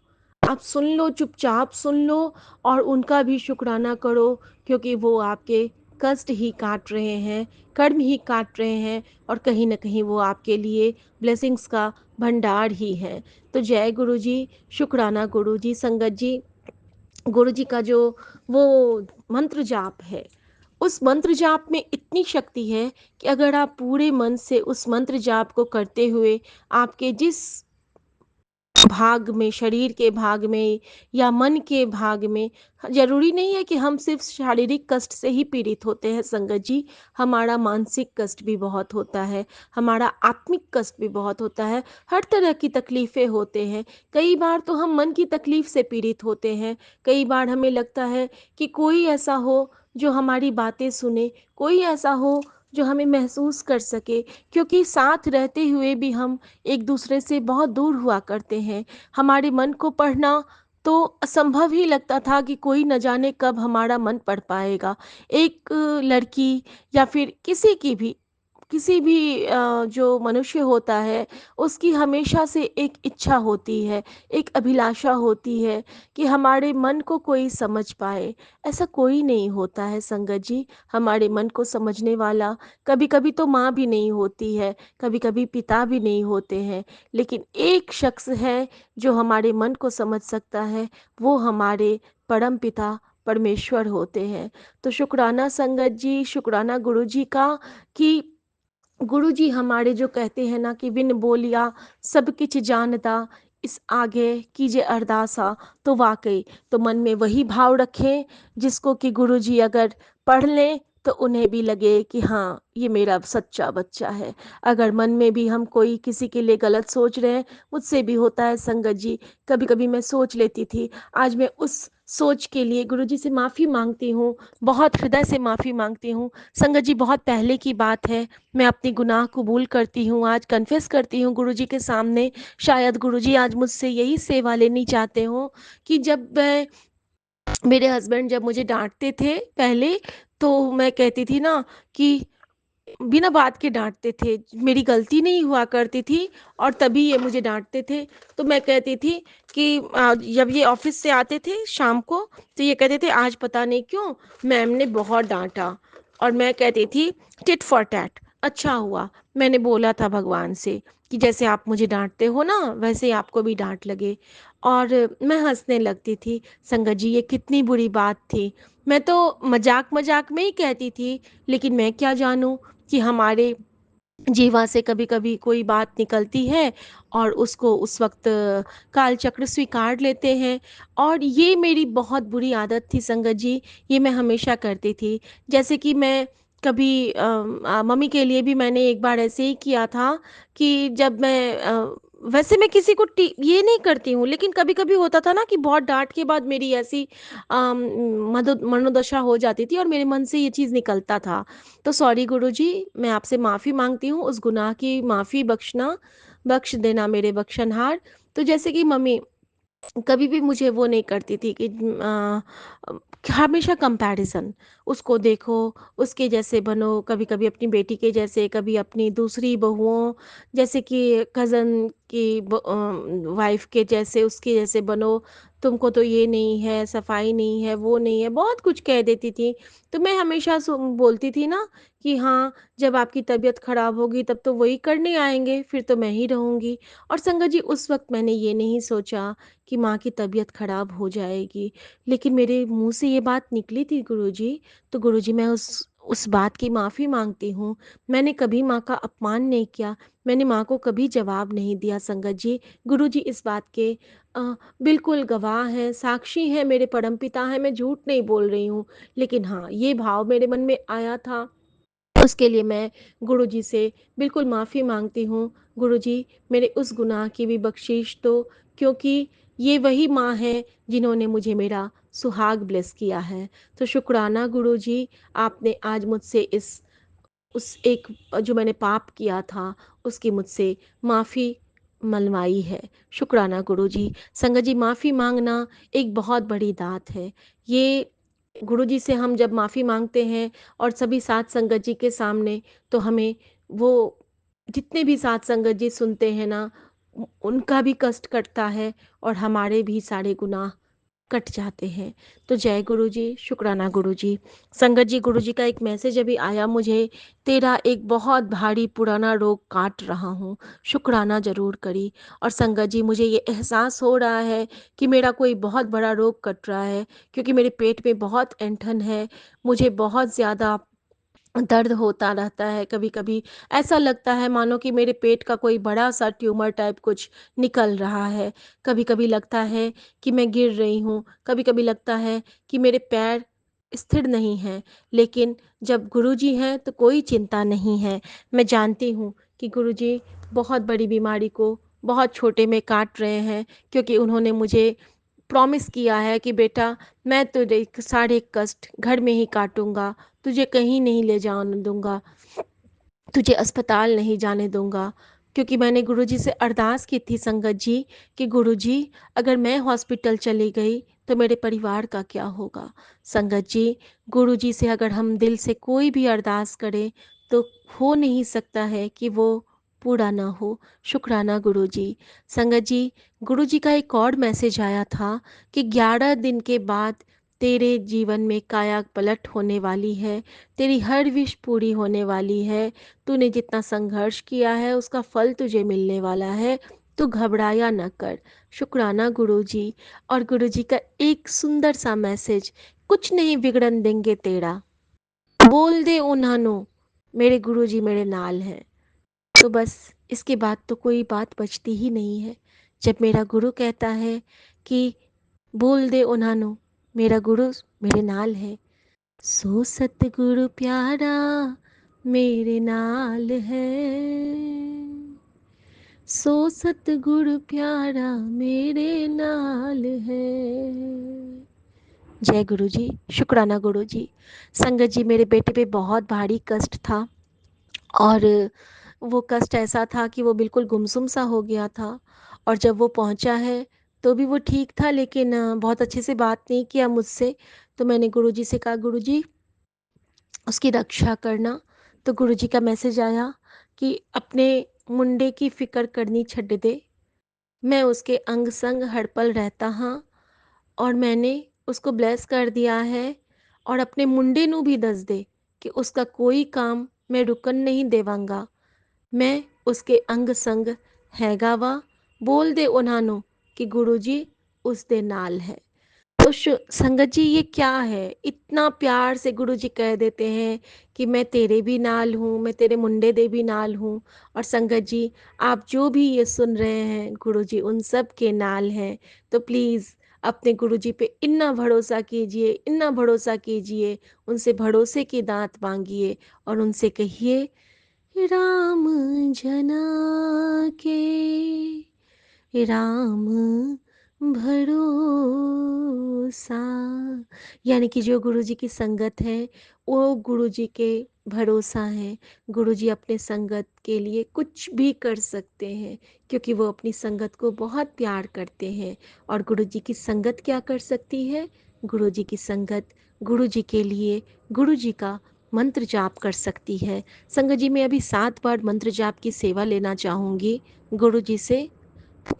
आप सुन लो, चुपचाप सुन लो, और उनका भी शुक्राना करो, क्योंकि वो आपके कष्ट ही काट रहे हैं, कर्म ही काट रहे हैं, और कहीं ना कहीं वो आपके लिए ब्लेसिंग्स का भंडार ही है। तो जय गुरु जी, शुक्राना गुरु जी। संगत जी, गुरु जी का जो वो मंत्र जाप है, उस मंत्र जाप में इतनी शक्ति है कि अगर आप पूरे मन से उस मंत्र जाप को करते हुए आपके जिस भाग में, शरीर के भाग में या मन के भाग में, जरूरी नहीं है कि हम सिर्फ शारीरिक कष्ट से ही पीड़ित होते हैं संगत जी, हमारा मानसिक कष्ट भी बहुत होता है, हमारा आत्मिक कष्ट भी बहुत होता है, हर तरह की तकलीफें होते हैं। कई बार तो हम मन की तकलीफ से पीड़ित होते हैं, कई बार हमें लगता है कि कोई ऐसा हो जो हमारी बातें सुने, कोई ऐसा हो जो हमें महसूस कर सके, क्योंकि साथ रहते हुए भी हम एक दूसरे से बहुत दूर हुआ करते हैं। हमारे मन को पढ़ना तो असंभव ही लगता था कि कोई न जाने कब हमारा मन पढ़ पाएगा। एक लड़की या फिर किसी भी जो मनुष्य होता है, उसकी हमेशा से एक इच्छा होती है, एक अभिलाषा होती है कि हमारे मन को कोई समझ पाए। ऐसा कोई नहीं होता है संगत जी, हमारे मन को समझने वाला। कभी कभी तो माँ भी नहीं होती है, कभी कभी पिता भी नहीं होते हैं, लेकिन एक शख्स है जो हमारे मन को समझ सकता है, वो हमारे परम पिता परमेश्वर होते हैं। तो शुक्राना संगत जी, शुक्राना गुरु जी का, कि गुरु जी हमारे जो कहते हैं ना कि बिन बोलिया सब किछ जानता, इस आगे कीजिए अरदासा। तो वाकई, तो मन में वही भाव रखें जिसको कि गुरु जी अगर पढ़ लें तो उन्हें भी लगे कि हाँ, ये मेरा सच्चा बच्चा है। अगर मन में भी हम कोई किसी के लिए गलत सोच रहे हैं, मुझसे भी होता है संगत जी, कभी कभी मैं सोच लेती थी, आज मैं उस सोच के लिए गुरु जी से माफ़ी मांगती हूँ, बहुत हृदय से माफ़ी मांगती हूँ। संगत जी, बहुत पहले की बात है, मैं अपनी गुनाह कबूल करती हूँ, आज कन्फेस करती हूँ गुरु जी के सामने। शायद गुरु जी आज मुझसे यही सेवा लेनी चाहते हो कि जब मैं, मेरे हस्बैंड जब मुझे डांटते थे पहले, तो मैं कहती थी ना कि बिना बात के डांटते थे, मेरी गलती नहीं हुआ करती थी और तभी ये मुझे डांटते थे। तो मैं कहती थी कि जब ये ऑफिस से आते थे शाम को, तो ये कहते थे आज पता नहीं क्यों मैम ने बहुत डांटा, और मैं कहती थी टिट फॉर टैट, अच्छा हुआ मैंने बोला था भगवान से कि जैसे आप मुझे डांटते हो ना, वैसे ही आपको भी डांट लगे। और मैं हंसने लगती थी। संगत जी, ये कितनी बुरी बात थी, मैं तो मजाक मजाक में ही कहती थी, लेकिन मैं क्या जानूं कि हमारे जीवा से कभी कभी कोई बात निकलती है और उसको उस वक्त काल चक्र स्वीकार लेते हैं। और ये मेरी बहुत बुरी आदत थी संगत जी, ये मैं हमेशा करती थी। जैसे कि मैं कभी मम्मी के लिए भी मैंने एक बार ऐसे ही किया था कि जब मैं वैसे मैं किसी को ये नहीं करती हूँ, लेकिन कभी कभी होता था ना कि बहुत डांट के बाद मेरी ऐसी मनोदशा हो जाती थी और मेरे मन से ये चीज़ निकलता था। तो सॉरी गुरुजी, मैं आपसे माफ़ी मांगती हूँ, उस गुनाह की माफ़ी बख्श देना मेरे बख्शनहार। तो जैसे कि मम्मी कभी भी मुझे वो नहीं करती थी कि हमेशा कंपैरिजन, उसको देखो, उसके जैसे बनो, कभी कभी अपनी बेटी के जैसे, कभी अपनी दूसरी बहुओं जैसे कि कज़न की वाइफ के जैसे, उसके जैसे बनो। तुमको तो ये नहीं है, सफाई नहीं है, वो नहीं है, बहुत कुछ कह देती थी। तो मैं हमेशा बोलती थी ना कि हाँ, जब आपकी तबीयत खराब होगी तब तो वही करने आएंगे, फिर तो मैं ही रहूंगी। और संगत जी, उस वक्त मैंने ये नहीं सोचा कि माँ की तबीयत खराब हो जाएगी। लेकिन मेरे मुँह से ये बात निकली थी गुरुजी, तो गुरुजी मैं उस बात की माफ़ी माँगती हूँ। मैंने कभी माँ का अपमान नहीं किया, मैंने माँ को कभी जवाब नहीं दिया संगत जी। गुरुजी इस बात के अ, बिल्कुल गवाह हैं, साक्षी हैं, मेरे परमपिता हैं, मैं झूठ नहीं बोल रही हूँ। लेकिन हाँ, ये भाव मेरे मन में आया था, उसके लिए मैं गुरुजी से बिल्कुल माफ़ी माँगती हूँ। गुरुजी, मेरे उस गुनाह की भी बख्शीश दो, क्योंकि ये वही माँ हैं जिन्होंने मुझे मेरा सुहाग ब्लेस किया है। तो शुक्राना गुरुजी, आपने आज मुझसे इस उस एक जो मैंने पाप किया था, उसकी मुझसे माफ़ी मनवाई है। शुक्राना गुरुजी। संगत जी, माफ़ी माँगना एक बहुत बड़ी दात है। ये गुरुजी से हम जब माफ़ी माँगते हैं और सभी सात संगत जी के सामने, तो हमें वो जितने भी सात संगत जी सुनते हैं ना, उनका भी कष्ट कटता है और हमारे भी सारे गुनाह कट जाते हैं। तो जय गुरु जी, शुक्राना गुरु जी। संगत जी, गुरु जी का एक मैसेज अभी आया मुझे, तेरा एक बहुत भारी पुराना रोग काट रहा हूँ, शुक्राना जरूर करी। और संगत जी, मुझे ये एहसास हो रहा है कि मेरा कोई बहुत बड़ा रोग कट रहा है, क्योंकि मेरे पेट में बहुत ऐंठन है, मुझे बहुत ज़्यादा दर्द होता रहता है। कभी कभी ऐसा लगता है मानो कि मेरे पेट का कोई बड़ा सा ट्यूमर टाइप कुछ निकल रहा है। कभी कभी लगता है कि मैं गिर रही हूँ, कभी कभी लगता है कि मेरे पैर स्थिर नहीं हैं। लेकिन जब गुरुजी हैं तो कोई चिंता नहीं है। मैं जानती हूँ कि गुरुजी बहुत बड़ी बीमारी को बहुत छोटे में काट रहे हैं, क्योंकि उन्होंने मुझे प्रॉमिस किया है कि बेटा, मैं तुझे सारे कष्ट घर में ही काटूंगा, तुझे कहीं नहीं ले जाने दूंगा, तुझे अस्पताल नहीं जाने दूंगा। क्योंकि मैंने गुरुजी से अरदास की थी संगत जी कि गुरुजी, अगर मैं हॉस्पिटल चली गई तो मेरे परिवार का क्या होगा। संगत जी, गुरुजी से अगर हम दिल से कोई भी अरदास करें तो हो नहीं सकता है कि वो पूरा ना हो। शुक्राना गुरुजी। संगत जी, गुरुजी का एक और मैसेज आया था कि 11 दिन के बाद तेरे जीवन में काया पलट होने वाली है, तेरी हर विश पूरी होने वाली है, तूने जितना संघर्ष किया है उसका फल तुझे मिलने वाला है, तू घबराया न कर। शुक्राना गुरुजी। और गुरुजी का एक सुंदर सा मैसेज, कुछ नहीं बिगड़न देंगे तेरा, बोल दे उन्हानो, मेरे गुरुजी मेरे नाल हैं। तो बस इसके बाद तो कोई बात बचती ही नहीं है। जब मेरा गुरु कहता है कि बोल दे उन्हानो, मेरा गुरु मेरे नाल है, सो सतगुरु प्यारा मेरे नाल है, सो सतगुरु प्यारा मेरे नाल है। जय गुरु जी, शुक्राना गुरु जी। संगत जी, मेरे बेटे पे बहुत भारी कष्ट था, और वो कष्ट ऐसा था कि वो बिल्कुल गुमसुम सा हो गया था। और जब वो पहुंचा है तो भी वो ठीक था, लेकिन बहुत अच्छे से बात नहीं किया मुझसे। तो मैंने गुरुजी से कहा, गुरुजी उसकी रक्षा करना। तो गुरुजी का मैसेज आया कि अपने मुंडे की फिक्र करनी छड्ड दे, मैं उसके अंग संग हर पल रहता हाँ। और मैंने उसको ब्लेस कर दिया है, और अपने मुंडे नू भी दस दे कि उसका कोई काम मैं रुकन नहीं देवांगा, मैं उसके अंग संग हैगा वा। बोल दे उन्हां कि गुरु जी उस दे नाल है। तो संगत जी, ये क्या है, इतना प्यार से गुरु जी कह देते हैं कि मैं तेरे भी नाल हूँ, मैं तेरे मुंडे दे भी नाल हूँ। और संगत जी, आप जो भी ये सुन रहे हैं, गुरु जी उन सब के नाल हैं। तो प्लीज़ अपने गुरु जी पे इतना भरोसा कीजिए, इतना भरोसा कीजिए, उनसे भरोसे की दात मांगिए और उनसे कहिए, राम जना के राम भरोसा। यानी कि जो गुरुजी की संगत है वो गुरुजी के भरोसा है। गुरुजी अपने संगत के लिए कुछ भी कर सकते हैं क्योंकि वो अपनी संगत को बहुत प्यार करते हैं। और गुरुजी की संगत क्या कर सकती है? गुरुजी की संगत गुरुजी के लिए गुरुजी का मंत्र जाप कर सकती है। संगत जी, मैं अभी 7 बार मंत्र जाप की सेवा लेना चाहूँगी गुरुजी से।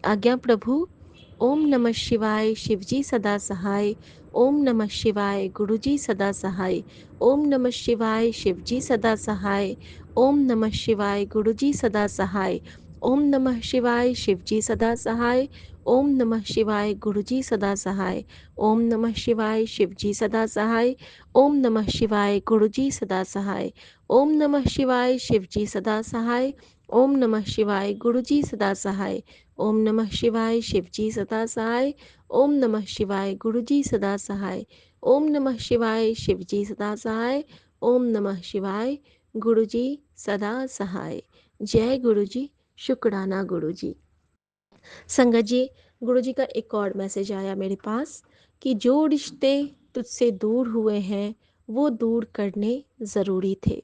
आज्ञा प्रभु। ओम नमः शिवाय शिवजी सदा सहाय। ओम नमः शिवाय गुरुजी सदा सहाय। ओम नमः शिवाय शिवजी सदा सहाय। ओम नमः शिवाय गुरुजी सदा सहाय। ओम नमः शिवाय शिवजी सदा सहाय। ओम नमः शिवाय गुरुजी सदा सहाय। ओम नमः शिवाय शिवजी सदा सहाय। ओम नमः शिवाय गुरुजी सदा सहाय। ओम नमः शिवाय शिवजी सदा सहाय। ओम नमः शिवाय गुरुजी सदा सहाय। ओम नमः शिवाय शिवजी सदा सहाय। ओम नमः शिवाय गुरुजी सदा सहाय। ओम नमः शिवाय शिवजी सदा सहाय। ओम नमः शिवाय गुरुजी सदा सहाय। जय गुरुजी। शुक्राना गुरुजी। संगत जी, गुरुजी का एक और मैसेज आया मेरे पास कि जो रिश्ते तुझसे दूर हुए हैं वो दूर करने ज़रूरी थे।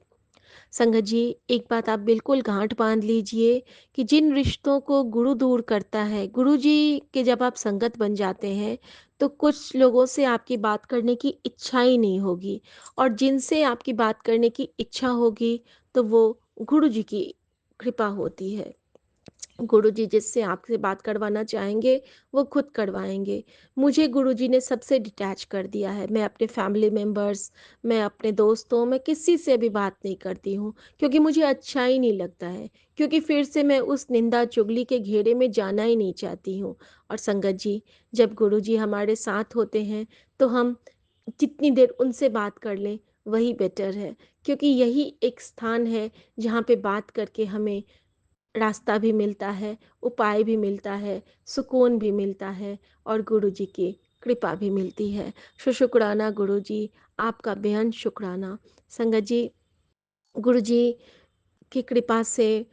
संगत जी, एक बात आप बिल्कुल गांठ बांध लीजिए कि जिन रिश्तों को गुरु दूर करता है, गुरु जी के जब आप संगत बन जाते हैं तो कुछ लोगों से आपकी बात करने की इच्छा ही नहीं होगी, और जिनसे आपकी बात करने की इच्छा होगी तो वो गुरु जी की कृपा होती है। गुरुजी जिससे आपसे बात करवाना चाहेंगे वो खुद करवाएंगे। मुझे गुरुजी ने सबसे डिटैच कर दिया है। मैं अपने फैमिली मेम्बर्स, मैं अपने दोस्तों, मैं किसी से भी बात नहीं करती हूँ क्योंकि मुझे अच्छा ही नहीं लगता है, क्योंकि फिर से मैं उस निंदा चुगली के घेरे में जाना ही नहीं चाहती हूँ। और संगत जी, जब गुरुजी हमारे साथ होते हैं तो हम जितनी देर उनसे बात कर लें वही बेटर है, क्योंकि यही एक स्थान है जहाँ पे बात करके हमें रास्ता भी मिलता है, उपाय भी मिलता है, सुकून भी मिलता है और गुरुजी की कृपा भी मिलती है। शुक्राना गुरुजी, आपका बेअंत शुक्राना। संगत जी, गुरुजी की कृपा से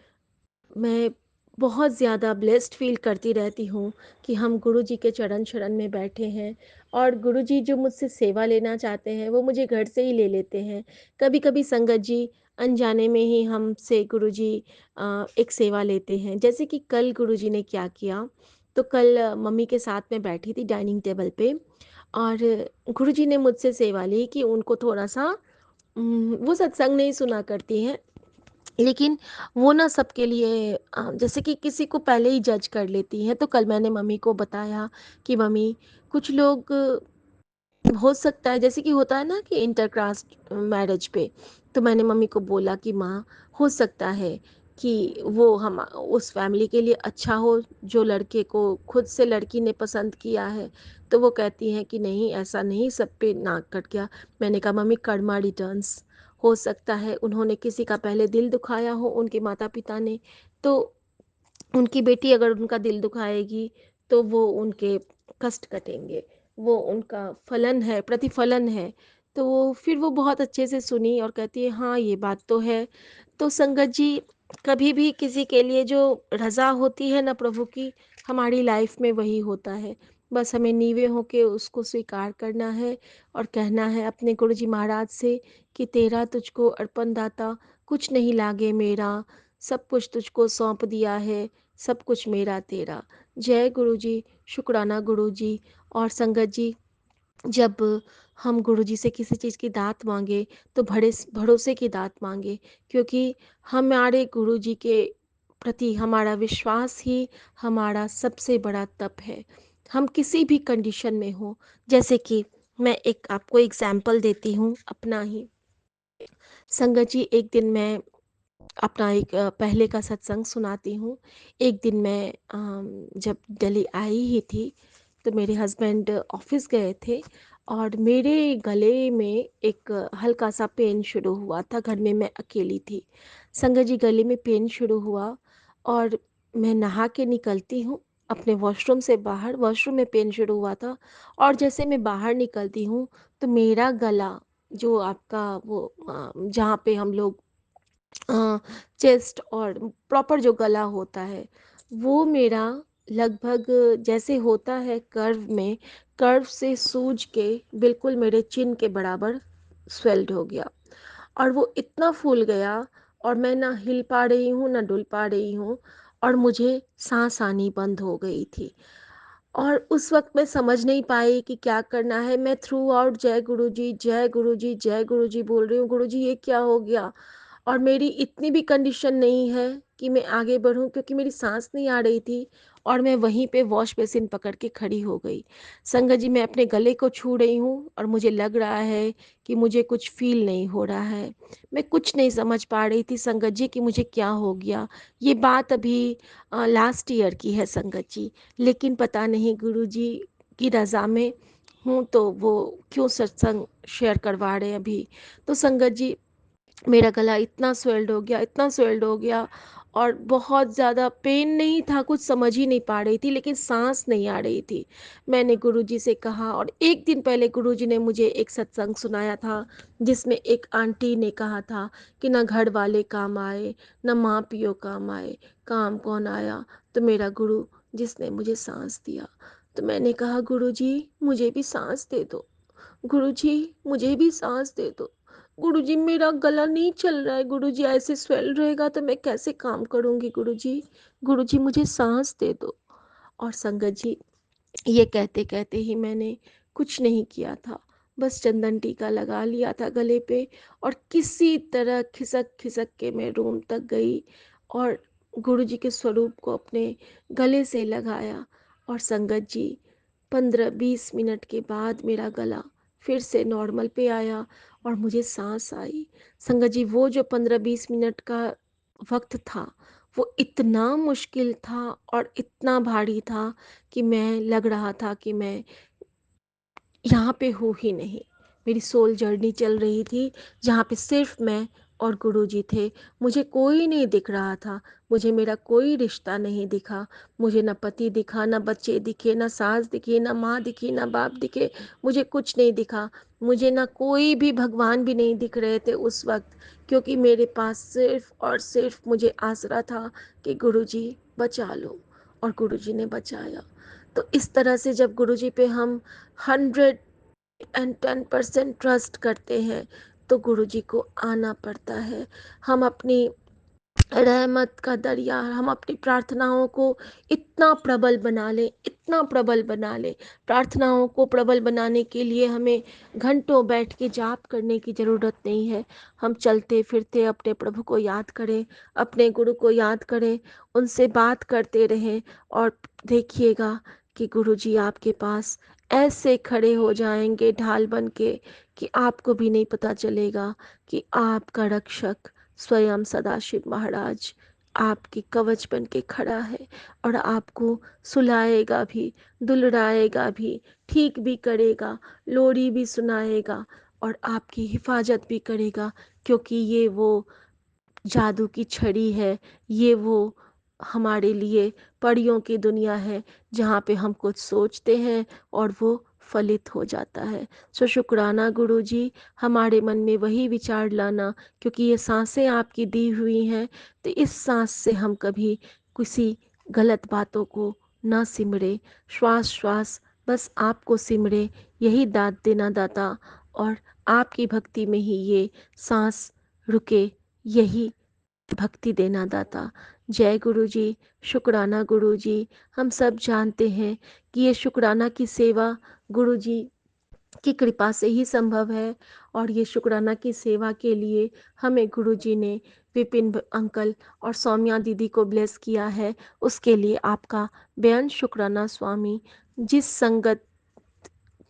मैं बहुत ज़्यादा ब्लेस्ड फ़ील करती रहती हूँ कि हम गुरुजी के चरण शरण में बैठे हैं, और गुरुजी जो मुझसे सेवा लेना चाहते हैं वो मुझे घर से ही ले लेते हैं। कभी-कभी संगत जी, अनजाने में ही हमसे गुरुजी एक सेवा लेते हैं। जैसे कि कल गुरुजी ने क्या किया, तो कल मम्मी के साथ मैं बैठी थी डाइनिंग टेबल पे, और गुरुजी ने मुझसे सेवा ली कि उनको थोड़ा-सा वो सत्संग नहीं सुना करती हैं, लेकिन वो ना सबके लिए जैसे कि किसी को पहले ही जज कर लेती हैं। तो कल मैंने मम्मी को बताया कि मम्मी, कुछ लोग हो सकता है, जैसे कि होता है ना कि इंटरकास्ट मैरिज पे, तो मैंने मम्मी को बोला कि माँ, हो सकता है कि वो हम उस फैमिली के लिए अच्छा हो जो लड़के को खुद से लड़की ने पसंद किया है। तो वो कहती हैं कि नहीं, ऐसा नहीं, सब पे नाक कट गया। मैंने कहा मम्मी, कर्मा रिटर्न्स, हो सकता है उन्होंने किसी का पहले दिल दुखाया हो, उनके माता पिता ने, तो उनकी बेटी अगर उनका दिल दुखाएगी तो वो उनके कष्ट कटेंगे, वो उनका फलन है, प्रतिफलन है। तो फिर वो बहुत अच्छे से सुनी और कहती है हाँ, ये बात तो है। तो संगत जी, कभी भी किसी के लिए जो रज़ा होती है ना प्रभु की, हमारी लाइफ में वही होता है। बस हमें नीवे होके उसको स्वीकार करना है और कहना है अपने गुरुजी महाराज से कि तेरा तुझको अर्पण दाता, कुछ नहीं लागे मेरा, सब कुछ तुझको सौंप दिया है, सब कुछ मेरा तेरा। जय गुरुजी। शुक्राना गुरुजी। और संगत जी, जब हम गुरुजी से किसी चीज़ की दात मांगे तो बड़े भरोसे की दात मांगे, क्योंकि हमारे गुरुजी के प्रति हमारा विश्वास ही हमारा सबसे बड़ा तप है। हम किसी भी कंडीशन में हो, जैसे कि मैं एक आपको एग्जाम्पल देती हूँ अपना ही। संगत जी, एक दिन मैं अपना एक पहले का सत्संग सुनाती हूँ। एक दिन मैं जब दिल्ली आई ही थी तो मेरे हस्बैंड ऑफिस गए थे और मेरे गले में एक हल्का सा पेन शुरू हुआ था। घर में मैं अकेली थी। संगत जी, गले में पेन शुरू हुआ और मैं नहा के निकलती हूँ अपने वॉशरूम से बाहर। वॉशरूम में पेन शुरू हुआ था और जैसे मैं बाहर निकलती हूँ तो मेरा गला, जो आपका वो जहाँ पे हम लोग चेस्ट और प्रॉपर जो गला होता है, वो मेरा लगभग जैसे होता है कर्व में, कर्व से सूज के बिल्कुल मेरे चिन के बराबर स्वेल्ड हो गया और वो इतना फूल गया और मैं ना हिल पा रही हूँ ना डुल पा रही हूँ और मुझे सांस आनी बंद हो गई थी। और उस वक्त मैं समझ नहीं पाई कि क्या करना है। मैं थ्रू आउट जय गुरु जी, जय गुरु जी, जय गुरु जी बोल रही हूँ, गुरु जी ये क्या हो गया। और मेरी इतनी भी कंडीशन नहीं है कि मैं आगे बढ़ूं, क्योंकि मेरी सांस नहीं आ रही थी और मैं वहीं पे वॉश बेसिन पकड़ के खड़ी हो गई। संगत जी, मैं अपने गले को छू रही हूँ और मुझे लग रहा है कि मुझे कुछ फील नहीं हो रहा है। मैं कुछ नहीं समझ पा रही थी संगत जी कि मुझे क्या हो गया। ये बात अभी लास्ट ईयर की है संगत जी। लेकिन पता नहीं गुरु जी की रज़ा में हूँ तो वो क्यों सत्संग शेयर करवा रहे हैं अभी। तो संगत जी, मेरा गला इतना स्वेल्ड हो गया, इतना स्वेल्ड हो गया और बहुत ज़्यादा पेन नहीं था, कुछ समझ ही नहीं पा रही थी, लेकिन सांस नहीं आ रही थी। मैंने गुरुजी से कहा और एक दिन पहले गुरुजी ने मुझे एक सत्संग सुनाया था जिसमें एक आंटी ने कहा था कि ना घर वाले काम आए, ना माँ पियो काम आए, काम कौन आया, तो मेरा गुरु जिसने मुझे सांस दिया। तो मैंने कहा गुरुजी मुझे भी सांस दे दो, गुरुजी मुझे भी सांस दे दो। गुरुजी मेरा गला नहीं चल रहा है, गुरुजी ऐसे स्वेल रहेगा तो मैं कैसे काम करूंगी गुरुजी, गुरुजी मुझे सांस दे दो। और संगत जी, ये कहते कहते ही मैंने कुछ नहीं किया था, बस चंदन टीका लगा लिया था गले पे और किसी तरह खिसक खिसक के मैं रूम तक गई और गुरुजी के स्वरूप को अपने गले से लगाया। और संगत जी, 15-20 मिनट के बाद मेरा गला फिर से नॉर्मल पे आया और मुझे सांस आई। संगत जी, वो जो 15-20 मिनट का वक्त था वो इतना मुश्किल था और इतना भारी था कि मैं लग रहा था कि मैं यहाँ पे हूँ ही नहीं। मेरी सोल जर्नी चल रही थी जहाँ पे सिर्फ मैं और गुरुजी थे। मुझे कोई नहीं दिख रहा था, मुझे मेरा कोई रिश्ता नहीं दिखा, मुझे ना पति दिखा, ना बच्चे दिखे, ना सास दिखी, ना माँ दिखी, ना बाप दिखे, मुझे कुछ नहीं दिखा। मुझे ना कोई भी भगवान भी नहीं दिख रहे थे उस वक्त, क्योंकि मेरे पास सिर्फ और सिर्फ मुझे आसरा था कि गुरुजी बचा लो। और गुरुजी ने बचाया। तो इस तरह से जब गुरुजी पे हम 110% ट्रस्ट करते हैं तो गुरुजी को आना पड़ता है। हम अपनी रहमत का दरिया, हम अपनी प्रार्थनाओं को इतना प्रबल बना लें, इतना प्रबल बना लें। प्रार्थनाओं को प्रबल बनाने के लिए हमें घंटों बैठ के जाप करने की ज़रूरत नहीं है। हम चलते फिरते अपने प्रभु को याद करें, अपने गुरु को याद करें, उनसे बात करते रहें और देखिएगा कि गुरु जी आपके पास ऐसे खड़े हो जाएंगे ढाल बन के कि आपको भी नहीं पता चलेगा कि आपका रक्षक स्वयं सदाशिव महाराज आपकी कवच बन के खड़ा है और आपको सुलाएगा भी, दुलराएगा भी, ठीक भी करेगा, लोरी भी सुनाएगा और आपकी हिफाजत भी करेगा। क्योंकि ये वो जादू की छड़ी है, ये वो हमारे लिए परियों की दुनिया है जहाँ पे हम कुछ सोचते हैं और वो फलित हो जाता है। सो शुक्राना गुरु जी, हमारे मन में वही विचार लाना, क्योंकि ये सांसें आपकी दी हुई हैं तो इस सांस से हम कभी किसी गलत बातों को ना सिमरे, श्वास श्वास बस आपको सिमरे, यही दात देना दाता। और आपकी भक्ति में ही ये सांस रुके, यही भक्ति देना दाता। जय गुरु जी, शुक्राना गुरु जी। हम सब जानते हैं कि ये शुक्राना की सेवा गुरु जी की कृपा से ही संभव है और ये शुक्राना की सेवा के लिए हमें गुरु जी ने विपिन अंकल और सौम्या दीदी को ब्लेस किया है। उसके लिए आपका बेअंत शुक्राना स्वामी। जिस संगत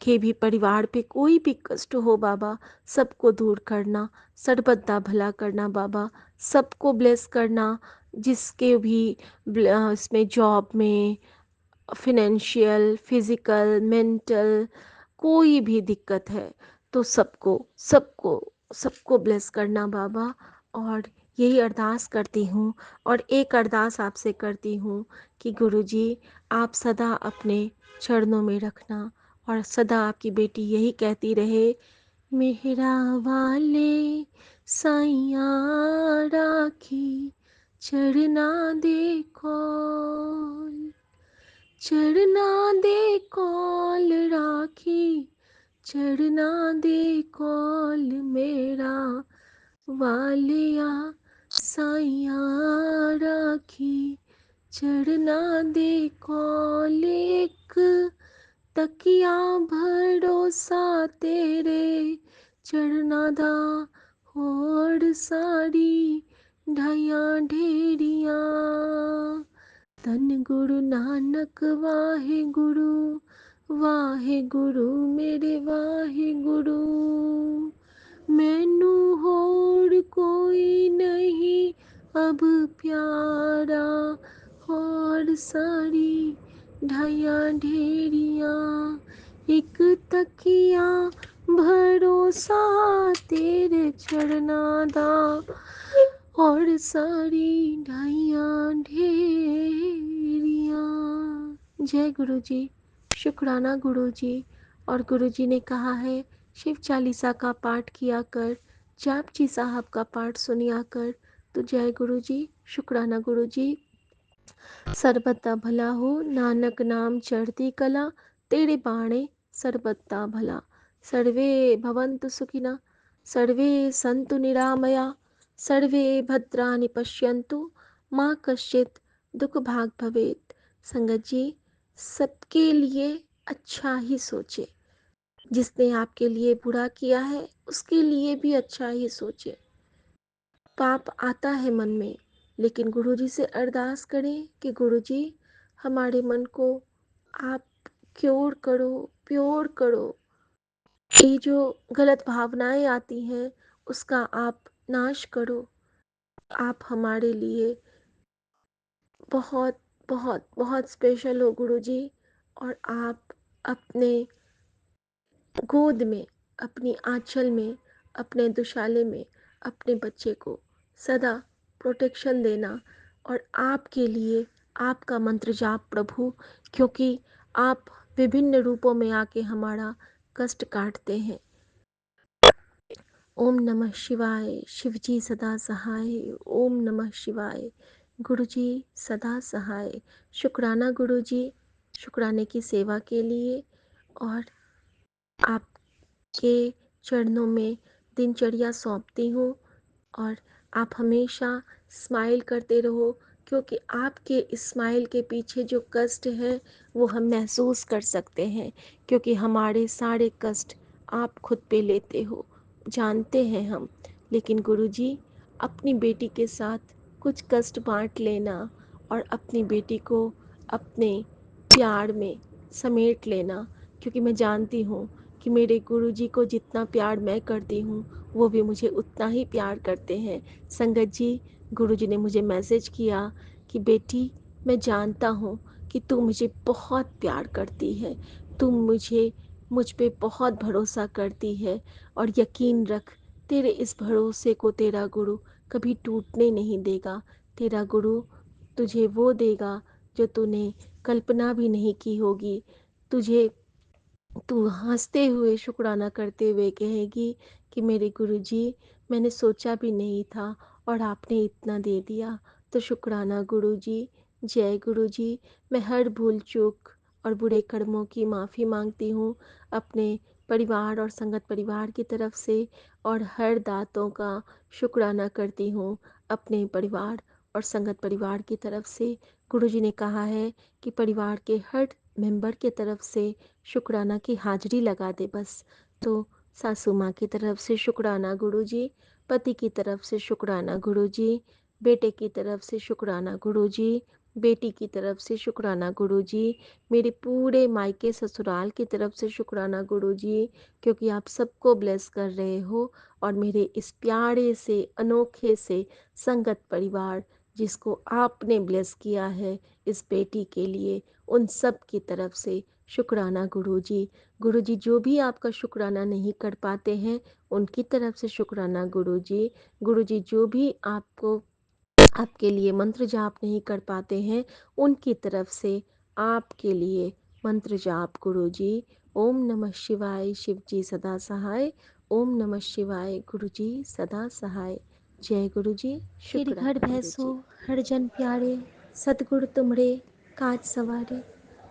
के भी परिवार पे कोई भी कष्ट हो बाबा, सबको दूर करना, सर्वदा भला करना बाबा, सबको ब्लेस करना। जिसके भी इसमें जॉब में, फिनेंशियल, फिजिकल, मेंटल कोई भी दिक्कत है तो सबको सबको सबको ब्लेस करना बाबा। और यही अरदास करती हूँ और एक अरदास आपसे करती हूँ कि गुरुजी आप सदा अपने चरणों में रखना और सदा आपकी बेटी यही कहती रहे, मेहरा वाले साइया राखी चरना देखो, चढ़ना दे कौल राखी, चढ़ना दे कौल मेरा, वालिया साइया राखी। चढ़ना दे कौल एक तकिया भरोसा तेरे, चढ़ना दा होड़ सारी ढाइया ढेरिया। धन गुरु नानक वाहे गुरु, वाहे गुरु मेरे वाहे गुरु। मैनू होर कोई नहीं अब प्यारा, और सारी ढाइया ढेरिया। एक तकिया भरोसा तेरे चरना दा, और सारी ढाइया ढेरिया। जय गुरु जी। शुक्राना गुरु जी। और गुरु जी ने कहा है शिव चालीसा का पाठ किया कर, जाप जी साहब का पाठ सुनिया कर। तो जय गुरु जी। शुक्राना गुरु जी। सर्बता भला हो, नानक नाम चढ़ती कला, तेरे बाणे सर्बता भला। सर्वे भवन्तु सुखिना, सर्वे सन्तु निरामया, सर्वे भद्राणि पश्यन्तु, माँ कश्चित दुख भाग भवेत। संगत जी, सबके लिए अच्छा ही सोचे। जिसने आपके लिए बुरा किया है उसके लिए भी अच्छा ही सोचे। पाप आता है मन में, लेकिन गुरुजी से अरदास करें कि गुरुजी हमारे मन को आप क्योर करो, प्योर करो। ये जो गलत भावनाएं आती हैं उसका आप नाश करो। आप हमारे लिए बहुत बहुत बहुत स्पेशल हो गुरुजी। और आप अपने गोद में, अपनी आंचल में, अपने दुशाले में अपने बच्चे को सदा प्रोटेक्शन देना। और आपके लिए आपका मंत्र जाप प्रभु, क्योंकि आप विभिन्न रूपों में आके हमारा कष्ट काटते हैं। ओम नमः शिवाय। शिवजी सदा सहाय। ओम नमः शिवाय। गुरुजी सदा सहाय। शुक्राना गुरुजी, शुक्राने की सेवा के लिए। और आपके चरणों में दिनचर्या सौंपती हूँ। और आप हमेशा स्माइल करते रहो, क्योंकि आपके स्माइल के पीछे जो कष्ट है वो हम महसूस कर सकते हैं, क्योंकि हमारे सारे कष्ट आप खुद पे लेते हो, जानते हैं हम। लेकिन गुरुजी, अपनी बेटी के साथ कुछ कष्ट बांट लेना और अपनी बेटी को अपने प्यार में समेट लेना, क्योंकि मैं जानती हूँ कि मेरे गुरुजी को जितना प्यार मैं करती हूँ वो भी मुझे उतना ही प्यार करते हैं। संगत जी, गुरुजी ने मुझे मैसेज किया कि बेटी, मैं जानता हूँ कि तू मुझे बहुत प्यार करती है, तुम मुझ पे बहुत भरोसा करती है। और यकीन रख, तेरे इस भरोसे को तेरा गुरु कभी टूटने नहीं देगा। तेरा गुरु तुझे वो देगा जो तूने कल्पना भी नहीं की होगी। तुझे तू हंसते हुए शुक्राना करते हुए कहेगी कि मेरे गुरुजी, मैंने सोचा भी नहीं था और आपने इतना दे दिया। तो शुक्राना गुरुजी। जय गुरुजी। मैं हर भूल चूक और बुरे कर्मों की माफ़ी मांगती हूँ अपने परिवार और संगत परिवार की तरफ से, और हर दातों का शुक्राना करती हूँ अपने परिवार और संगत परिवार की तरफ से। गुरुजी ने कहा है कि परिवार के हर मेंबर की तरफ से शुक्राना की हाजिरी लगा दे बस। तो सासू माँ की तरफ से शुक्राना गुरुजी, पति की तरफ से शुक्राना गुरुजी, बेटे की तरफ से शुक्राना गुरुजी, बेटी की तरफ से शुक्राना गुरुजी, मेरे पूरे मायके ससुराल की तरफ से शुक्राना गुरुजी, क्योंकि आप सबको ब्लेस कर रहे हो। और मेरे इस प्यारे से अनोखे से संगत परिवार जिसको आपने ब्लेस किया है इस बेटी के लिए, उन सब की तरफ से शुक्राना गुरुजी। गुरुजी, जो भी आपका शुक्राना नहीं कर पाते हैं उनकी तरफ से शुक्राना गुरुजी। गुरुजी, जो भी आपके लिए मंत्र जाप नहीं कर पाते हैं उनकी तरफ से आपके लिए मंत्र जाप गुरुजी। ओम नमः शिवाय। शिवजी सदा सहाय। ओम नमः शिवाय। गुरुजी सदा सहाय। जय गुरुजी। शुक्र घर भैसो हर जन प्यारे, सतगुरु तुमरे काज सवारे।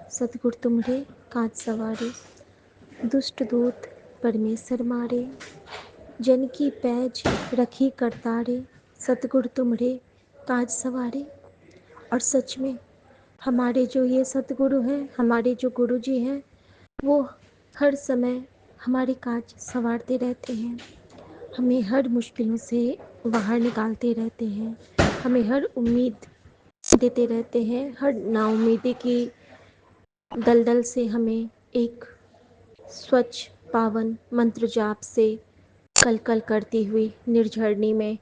सतगुर तुमरे काज सवारे, दुष्ट दूत परमेश्वर मारे, जन की पैज रखी करतारे, सतगुर तुमरे काज सवारे। और सच में हमारे जो ये सतगुरु हैं, हमारे जो गुरु जी हैं, वो हर समय हमारे काज संवारते रहते हैं, हमें हर मुश्किलों से बाहर निकालते रहते हैं, हमें हर उम्मीद देते रहते हैं, हर नाउम्मीदी की दलदल से हमें एक स्वच्छ पावन मंत्र जाप से कल कल करती हुई निर्झरणी में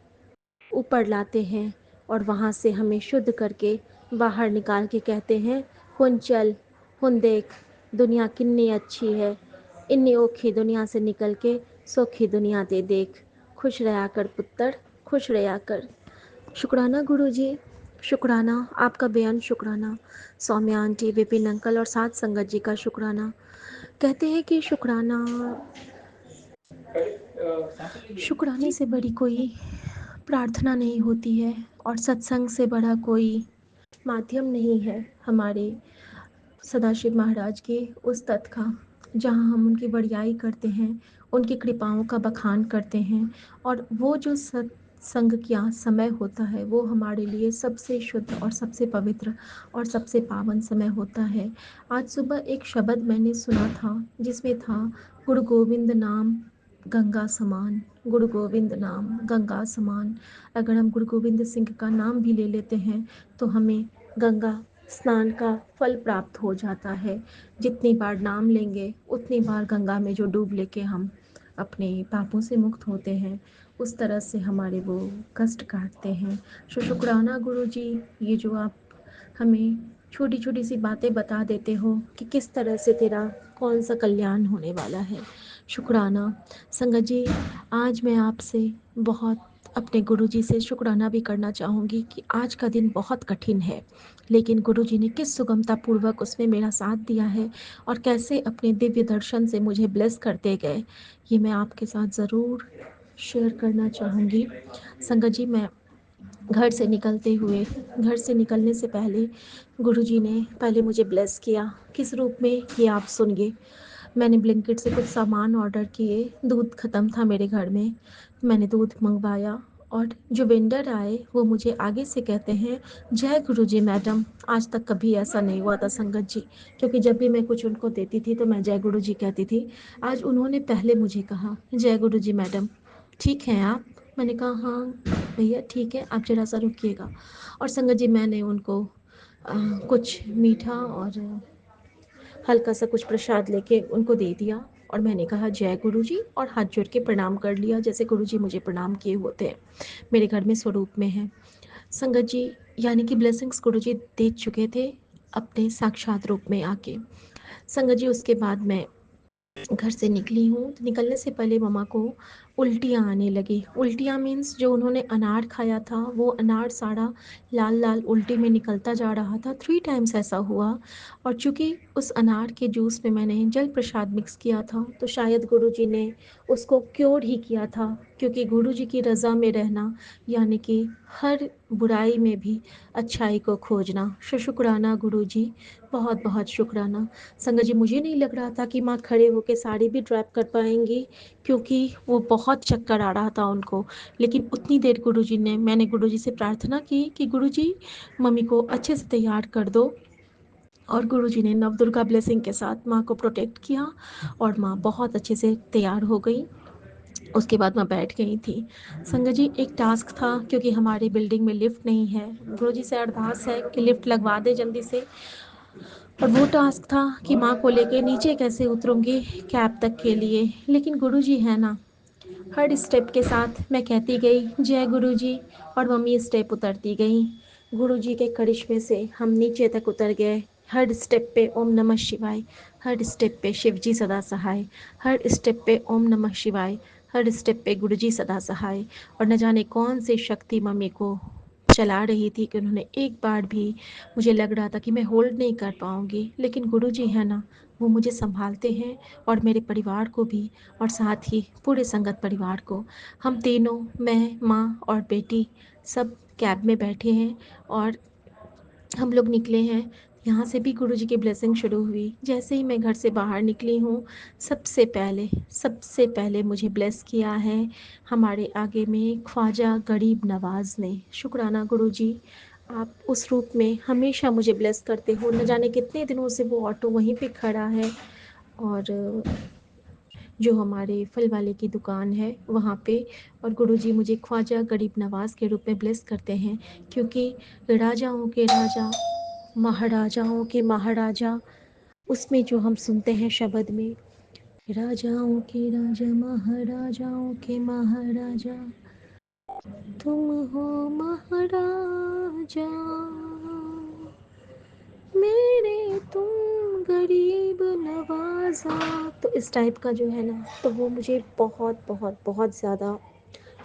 ऊपर लाते हैं और वहाँ से हमें शुद्ध करके बाहर निकाल के कहते हैं, हुन चल, हुन देख, दुनिया कितनी अच्छी है, इन्नी औखी दुनिया से निकल के सौखी दुनिया दे देख, खुश रहा कर पुत्र, खुश रहा कर। शुक्राना गुरुजी, शुक्राना आपका बेअन शुक्राना, सौम्या आंटी, विपिन अंकल और साथ संगत जी का शुक्राना। कहते हैं कि शुक्राने से बड़ी कोई प्रार्थना नहीं होती है और सत्संग से बड़ा कोई माध्यम नहीं है हमारे सदाशिव महाराज के उस तत्व का, जहाँ हम उनकी बड़ाई करते हैं, उनकी कृपाओं का बखान करते हैं और वो जो सत्संग का समय होता है वो हमारे लिए सबसे शुद्ध और सबसे पवित्र और सबसे पावन समय होता है। आज सुबह एक शब्द मैंने सुना था जिसमें था, गुरु गोविंद नाम गंगा समान, गुरु गोविंद नाम गंगा समान। अगर हम गुरु गोविंद सिंह का नाम भी ले लेते हैं तो हमें गंगा स्नान का फल प्राप्त हो जाता है। जितनी बार नाम लेंगे उतनी बार गंगा में जो डूब लेके हम अपने पापों से मुक्त होते हैं, उस तरह से हमारे वो कष्ट काटते हैं। शुक्राना गुरु जी, ये जो आप हमें छोटी छोटी सी बातें बता देते हो कि किस तरह से तेरा कौन सा कल्याण होने वाला है। शुक्राना संगत जी, आज मैं आपसे बहुत अपने गुरुजी से शुक्राना भी करना चाहूँगी कि आज का दिन बहुत कठिन है, लेकिन गुरुजी ने किस सुगमता पूर्वक उसमें मेरा साथ दिया है और कैसे अपने दिव्य दर्शन से मुझे ब्लेस करते गए, ये मैं आपके साथ ज़रूर शेयर करना चाहूँगी। संगत जी, मैं घर से निकलने से पहले गुरुजी ने पहले मुझे ब्लेस किया। किस रूप में, ये आप सुनिए। मैंने ब्लिंकिट से कुछ सामान ऑर्डर किए, दूध ख़त्म था मेरे घर में, मैंने दूध मंगवाया और जो वेंडर आए वो मुझे आगे से कहते हैं, जय गुरुजी मैडम। आज तक कभी ऐसा नहीं हुआ था संगत जी, क्योंकि जब भी मैं कुछ उनको देती थी तो मैं जय गुरुजी कहती थी। आज उन्होंने पहले मुझे कहा, जय गुरुजी मैडम, ठीक हैं आप? मैंने कहा हाँ भैया ठीक है, आप ज़रा सा रुकिएगा। और संगत जी, मैंने उनको कुछ मीठा और हल्का सा कुछ प्रसाद लेके उनको दे दिया और मैंने कहा जय गुरुजी और हाथ जोड़ के प्रणाम कर लिया, जैसे गुरुजी मुझे प्रणाम किए होते हैं, मेरे घर में स्वरूप में है। संगत जी, यानी कि ब्लेसिंग्स गुरुजी दे चुके थे अपने साक्षात रूप में आके। संगत जी, उसके बाद मैं घर से निकली हूँ तो निकलने से पहले मम्मा को उल्टियाँ आने लगी। उल्टियाँ मीन्स जो उन्होंने अनार खाया था वो अनार सारा लाल लाल उल्टी में निकलता जा रहा था। 3 टाइम्स ऐसा हुआ और चूँकि उस अनार के जूस में मैंने जल प्रसाद मिक्स किया था तो शायद गुरुजी ने उसको क्योर ही किया था, क्योंकि गुरुजी की रज़ा में रहना यानी कि हर बुराई में भी अच्छाई को खोजना। शुक्राना गुरुजी, बहुत बहुत शुक्राना। संगत जी, मुझे नहीं लग रहा था कि माँ खड़े होकर साड़ी भी ड्रैप कर पाएंगी, क्योंकि वो बहुत चक्कर आ रहा था उनको। लेकिन उतनी देर मैंने गुरुजी से प्रार्थना की कि गुरुजी मम्मी को अच्छे से तैयार कर दो, और गुरुजी ने नवदुर्गा ब्लेसिंग के साथ माँ को प्रोटेक्ट किया और माँ बहुत अच्छे से तैयार हो गई। उसके बाद मैं बैठ गई थी। संगत जी, एक टास्क था, क्योंकि हमारी बिल्डिंग में लिफ्ट नहीं है, गुरुजी से अरदास है कि लिफ्ट लगवा दे जल्दी से। और वो टास्क था कि माँ को लेके नीचे कैसे उतरूँगी कैब तक के लिए। लेकिन गुरुजी है ना, हर स्टेप के साथ मैं कहती गई जय गुरुजी और मम्मी स्टेप उतरती गई। गुरुजी के करिश्मे से हम नीचे तक उतर गए। हर स्टेप पे ओम नमः शिवाय, हर स्टेप पे शिवजी सदा सहाय, हर स्टेप पे ओम नमः शिवाय, हर स्टेप पे गुरुजी सदा सहाय। और न जाने कौन सी शक्ति मम्मी को चला रही थी कि उन्होंने एक बार भी, मुझे लग रहा था कि मैं होल्ड नहीं कर पाऊँगी, लेकिन गुरुजी है ना, वो मुझे संभालते हैं और मेरे परिवार को भी, और साथ ही पूरे संगत परिवार को। हम तीनों, मैं, माँ और बेटी, सब कैब में बैठे हैं और हम लोग निकले हैं यहाँ से भी गुरुजी की ब्लेसिंग शुरू हुई। जैसे ही मैं घर से बाहर निकली हूँ, सबसे पहले मुझे ब्लेस किया है हमारे आगे में ख्वाजा गरीब नवाज़ ने। शुक्राना गुरुजी, आप उस रूप में हमेशा मुझे ब्लेस करते हो। न जाने कितने दिनों से वो ऑटो वहीं पे खड़ा है और जो हमारे फल वाले की दुकान है वहाँ पे, और गुरुजी मुझे ख्वाजा गरीब नवाज़ के रूप में ब्लेस करते हैं, क्योंकि राजाओं के राजा, महाराजाओं के महाराजा, उसमें जो हम सुनते हैं शब्द में, राजाओं के राजा, महाराजाओं के महाराजा, तुम हो महाराजा मेरे, तुम गरीब नवाजा। तो इस टाइप का जो है ना, तो वो मुझे बहुत बहुत बहुत ज़्यादा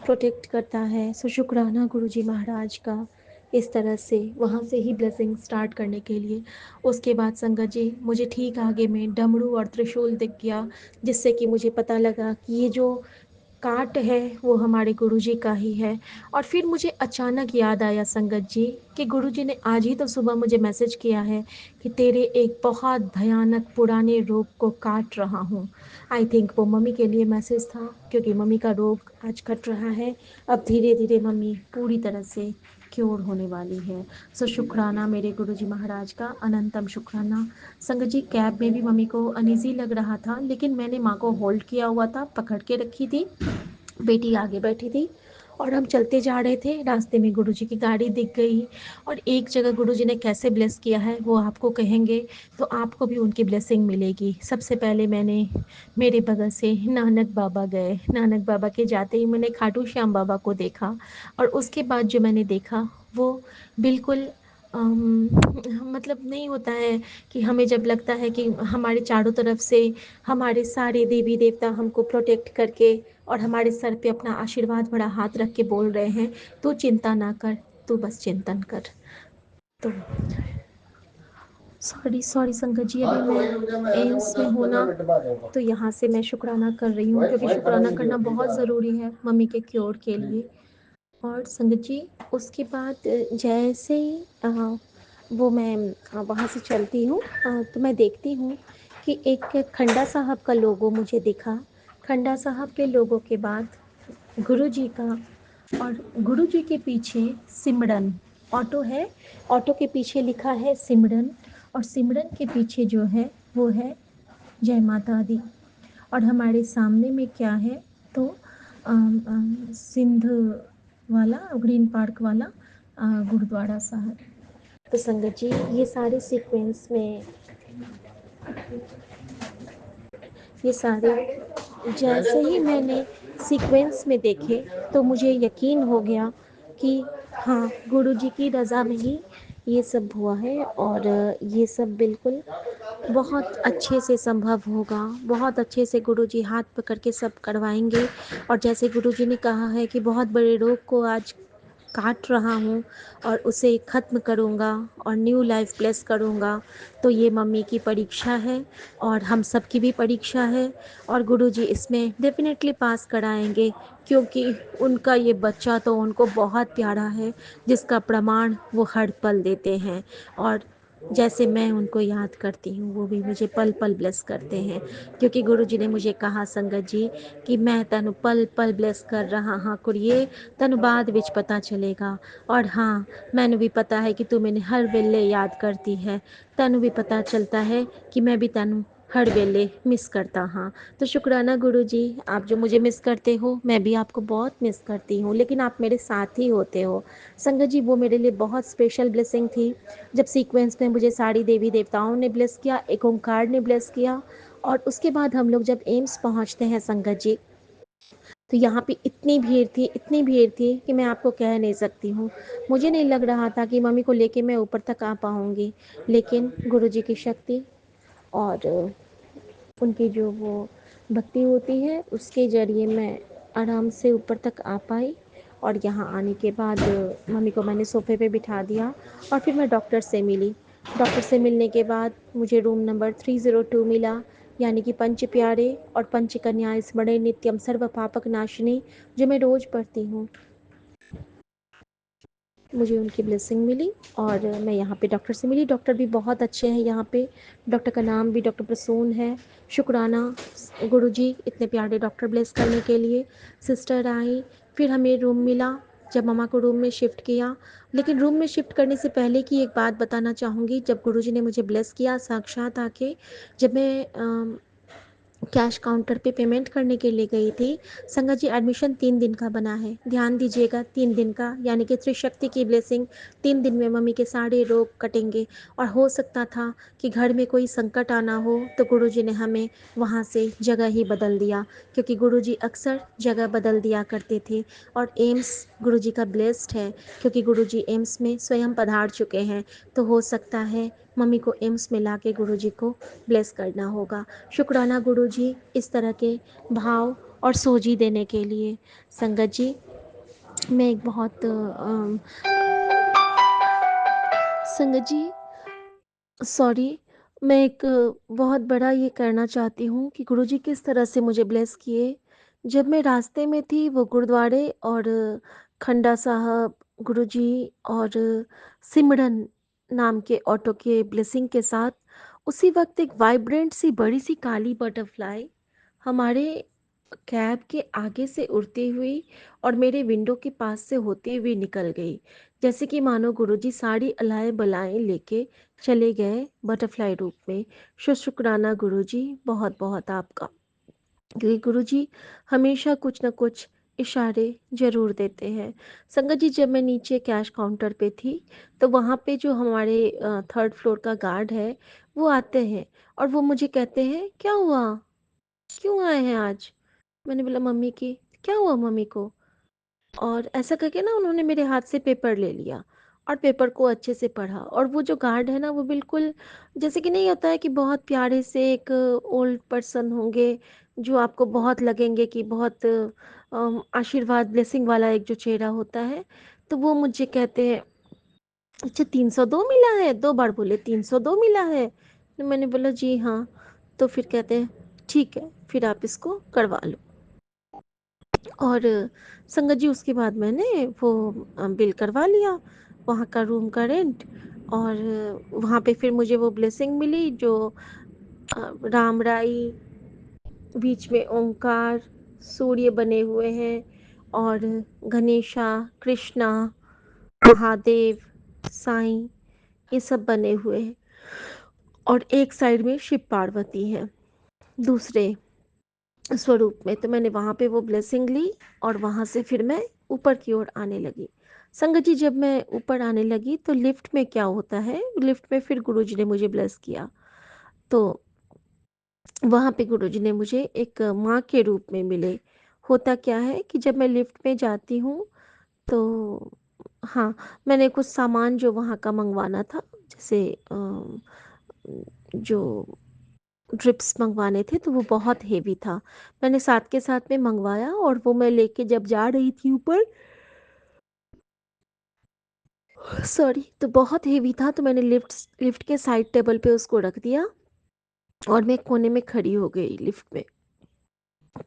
प्रोटेक्ट करता है। सो शुक्राना गुरुजी महाराज का, इस तरह से वहाँ से ही ब्लेसिंग स्टार्ट करने के लिए। उसके बाद संगत जी, मुझे ठीक आगे में डमरू और त्रिशूल दिख गया, जिससे कि मुझे पता लगा कि ये जो काट है वो हमारे गुरुजी का ही है। और फिर मुझे अचानक याद आया संगत जी कि गुरुजी ने आज ही तो सुबह मुझे मैसेज किया है कि तेरे एक बहुत भयानक पुराने रोग को काट रहा हूँ। आई थिंक वो मम्मी के लिए मैसेज था, क्योंकि मम्मी का रोग आज कट रहा है। अब धीरे धीरे मम्मी पूरी तरह से क्योर होने वाली है। सो शुक्राना मेरे गुरुजी महाराज का, अनंतम शुक्राना। संगत जी, कैब में भी मम्मी को अनईजी लग रहा था, लेकिन मैंने माँ को होल्ड किया हुआ था, पकड़ के रखी थी। बेटी आगे बैठी थी और हम चलते जा रहे थे। रास्ते में गुरुजी की गाड़ी दिख गई, और एक जगह गुरुजी ने कैसे ब्लेस किया है वो आपको कहेंगे, तो आपको भी उनकी ब्लेसिंग मिलेगी। सबसे पहले मैंने मेरे बगल से नानक बाबा गए। नानक बाबा के जाते ही मैंने खाटू श्याम बाबा को देखा, और उसके बाद जो मैंने देखा वो बिल्कुल मतलब नहीं होता है कि हमें जब लगता है कि हमारे चारों तरफ से हमारे सारे देवी देवता हमको प्रोटेक्ट करके और हमारे सर पे अपना आशीर्वाद भरा हाथ रख के बोल रहे हैं, तू चिंता ना कर, तू बस चिंतन कर। तो सॉरी सॉरी संगत जी, अभी मैं एम्स में हूँ ना, तो यहाँ से मैं शुक्राना कर रही हूँ, क्योंकि शुक्राना करना बहुत ज़रूरी है मम्मी के क्योर के लिए। और संगत जी, उसके बाद जैसे ही वो मैं वहाँ से चलती हूँ, तो मैं देखती हूँ कि एक खंडा साहब का लोगो मुझे दिखा। खंडा साहब के लोगो के बाद गुरुजी का, और गुरुजी के पीछे सिमरन ऑटो है। ऑटो के पीछे लिखा है सिमरन, और सिमरन के पीछे जो है वो है जय माता दी। और हमारे सामने में क्या है, तो सिंध वाला ग्रीन पार्क वाला गुरुद्वारा साहब। तो संगत जी, ये सारे सीक्वेंस में, ये सारे जैसे ही मैंने सीक्वेंस में देखे, तो मुझे यकीन हो गया कि हाँ, गुरुजी की रज़ा में ही ये सब हुआ है, और ये सब बिल्कुल बहुत अच्छे से संभव होगा। बहुत अच्छे से गुरुजी हाथ पकड़ के सब करवाएंगे। और जैसे गुरुजी ने कहा है कि बहुत बड़े रोग को आज काट रहा हूँ और उसे ख़त्म करूँगा और न्यू लाइफ ब्लेस करूँगा, तो ये मम्मी की परीक्षा है और हम सब की भी परीक्षा है, और गुरुजी इसमें डेफिनेटली पास कराएंगे, क्योंकि उनका ये बच्चा तो उनको बहुत प्यारा है, जिसका प्रमाण वो हर पल देते हैं। और जैसे मैं उनको याद करती हूँ, वो भी मुझे पल पल ब्लेस करते हैं, क्योंकि गुरुजी ने मुझे कहा संगत जी कि मैं तैनू पल पल ब्लेस कर रहा हाँ कुड़िए, तैनू बाद विच पता चलेगा। और हाँ, मैनू भी पता है कि तू मैंने हर वेले याद करती है, तैनू भी पता चलता है कि मैं भी तैनू हर वेले मिस करता हाँ। तो शुक्राना गुरुजी, आप जो मुझे मिस करते हो, मैं भी आपको बहुत मिस करती हूँ, लेकिन आप मेरे साथ ही होते हो। संगत जी, वो मेरे लिए बहुत स्पेशल ब्लेसिंग थी, जब सीक्वेंस में मुझे सारी देवी देवताओं ने ब्लेस किया, एक ओंकार ने ब्लेस किया। और उसके बाद हम लोग जब एम्स पहुँचते हैं संगत जी, तो यहाँ पे इतनी भीड़ थी कि मैं आपको कह नहीं सकती हूँ। मुझे नहीं लग रहा था कि मम्मी को लेके मैं ऊपर तक आ पाऊँगी, लेकिन गुरुजी की शक्ति और उनकी जो वो भक्ति होती है, उसके ज़रिए मैं आराम से ऊपर तक आ पाई। और यहाँ आने के बाद मम्मी को मैंने सोफ़े पे बिठा दिया, और फिर मैं डॉक्टर से मिली। डॉक्टर से मिलने के बाद मुझे रूम नंबर 302 मिला, यानी कि पंच प्यारे और पंच कन्या स्मरण नित्यम सर्व पापक नाशिनी, जो मैं रोज़ पढ़ती हूँ। मुझे उनकी ब्लेसिंग मिली और मैं यहाँ पे डॉक्टर से मिली। डॉक्टर भी बहुत अच्छे हैं यहाँ पे। डॉक्टर का नाम भी डॉक्टर प्रसून है। शुक्राना गुरुजी इतने प्यारे डॉक्टर ब्लेस करने के लिए। सिस्टर आई, फिर हमें रूम मिला जब मम्मा को रूम में शिफ्ट किया। लेकिन रूम में शिफ्ट करने से पहले की एक बात बताना चाहूँगी। जब गुरुजी ने मुझे ब्लेस किया साक्षात आके, जब मैं कैश काउंटर पे पेमेंट करने के लिए गई थी। संगत जी, एडमिशन 3 दिन का बना है, ध्यान दीजिएगा, 3 दिन का, यानी कि त्रिशक्ति की ब्लेसिंग। 3 दिन में मम्मी के सारे रोग कटेंगे। और हो सकता था कि घर में कोई संकट आना हो तो गुरुजी ने हमें वहाँ से जगह ही बदल दिया, क्योंकि गुरुजी अक्सर जगह बदल दिया करते थे। और एम्स गुरुजी का ब्लेस्ड है, क्योंकि गुरुजी एम्स में स्वयं पधार चुके हैं। तो हो सकता है मम्मी को एम्स में लाके गुरुजी को ब्लेस करना होगा। शुक्राना गुरुजी इस तरह के भाव और सोजी देने के लिए। संगत जी, मैं एक बहुत संगत जी सॉरी, मैं एक बहुत बड़ा ये करना चाहती हूँ कि गुरुजी किस तरह से मुझे ब्लेस किए। जब मैं रास्ते में थी वो गुरुद्वारे और खंडा साहब गुरुजी और सिमरन नाम के ऑटो के ब्लेसिंग के साथ, उसी वक्त एक वाइब्रेंट सी बड़ी सी काली बटरफ्लाई हमारे कैब के आगे से उड़ती हुई और मेरे विंडो के पास से होती हुई निकल गई, जैसे कि मानो गुरुजी सारी अलाएं बलाएं लेके चले गए बटरफ्लाई रूप में। शुक्राना गुरुजी, बहुत बहुत आपका, क्योंकि गुरुजी हमेशा कुछ न कुछ इशारे ज़रूर देते हैं। संगत जी, जब मैं नीचे कैश काउंटर पे थी तो वहाँ पे जो हमारे 3rd फ्लोर का गार्ड है वो आते हैं और वो मुझे कहते हैं, क्या हुआ, क्यों आए हैं आज? मैंने बोला मम्मी की, क्या हुआ मम्मी को? और ऐसा करके ना उन्होंने मेरे हाथ से पेपर ले लिया और पेपर को अच्छे से पढ़ा। और वो जो गार्ड है ना, वो बिल्कुल जैसे कि नहीं होता है कि बहुत प्यारे से एक ओल्ड पर्सन होंगे जो आपको बहुत लगेंगे कि बहुत आशीर्वाद ब्लेसिंग वाला एक जो चेहरा होता है। तो वो मुझे कहते हैं, अच्छा 302 मिला है, 2 बार बोले 302 मिला है। तो मैंने बोला जी हाँ। तो फिर कहते हैं ठीक है, फिर आप इसको करवा लो। और संगत जी, उसके बाद मैंने वो बिल करवा लिया, वहाँ का रूम का रेंट। और वहाँ पे फिर मुझे वो ब्लेसिंग मिली जो राम राई, बीच में ओंकार, सूर्य बने हुए हैं और गणेशा, कृष्णा, महादेव, साईं, ये सब बने हुए हैं। और एक साइड में शिव पार्वती है दूसरे स्वरूप में। तो मैंने वहाँ पे वो ब्लेसिंग ली और वहाँ से फिर मैं ऊपर की ओर आने लगी। संगत जी, जब मैं ऊपर आने लगी तो लिफ्ट में क्या होता है, लिफ्ट में फिर गुरुजी ने मुझे ब्लेस किया। तो वहाँ पे गुरुजी ने मुझे एक माँ के रूप में मिले। होता क्या है कि जब मैं लिफ्ट में जाती हूँ तो हाँ, मैंने कुछ सामान जो वहाँ का मंगवाना था, जैसे जो ड्रिप्स मंगवाने थे, तो वो बहुत हेवी था। मैंने साथ के साथ में मंगवाया और वो मैं लेके जब जा रही थी ऊपर, सॉरी, तो बहुत हेवी था। तो मैंने लिफ्ट के साइड टेबल पे उसको रख दिया और मैं कोने में खड़ी हो गई लिफ्ट में।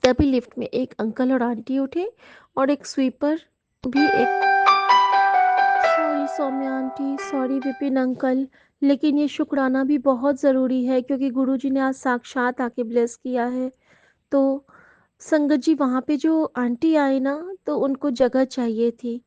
तभी लिफ्ट में एक अंकल और आंटी उठे और एक स्वीपर भी, एक, sorry Saumya aunty, sorry Vipin uncle, लेकिन ये शुक्राना भी बहुत ज़रूरी है क्योंकि गुरुजी ने आज साक्षात आके ब्लेस किया है। तो संगत जी, वहाँ पे जो आंटी आई ना, तो उनको जगह चाहिए थी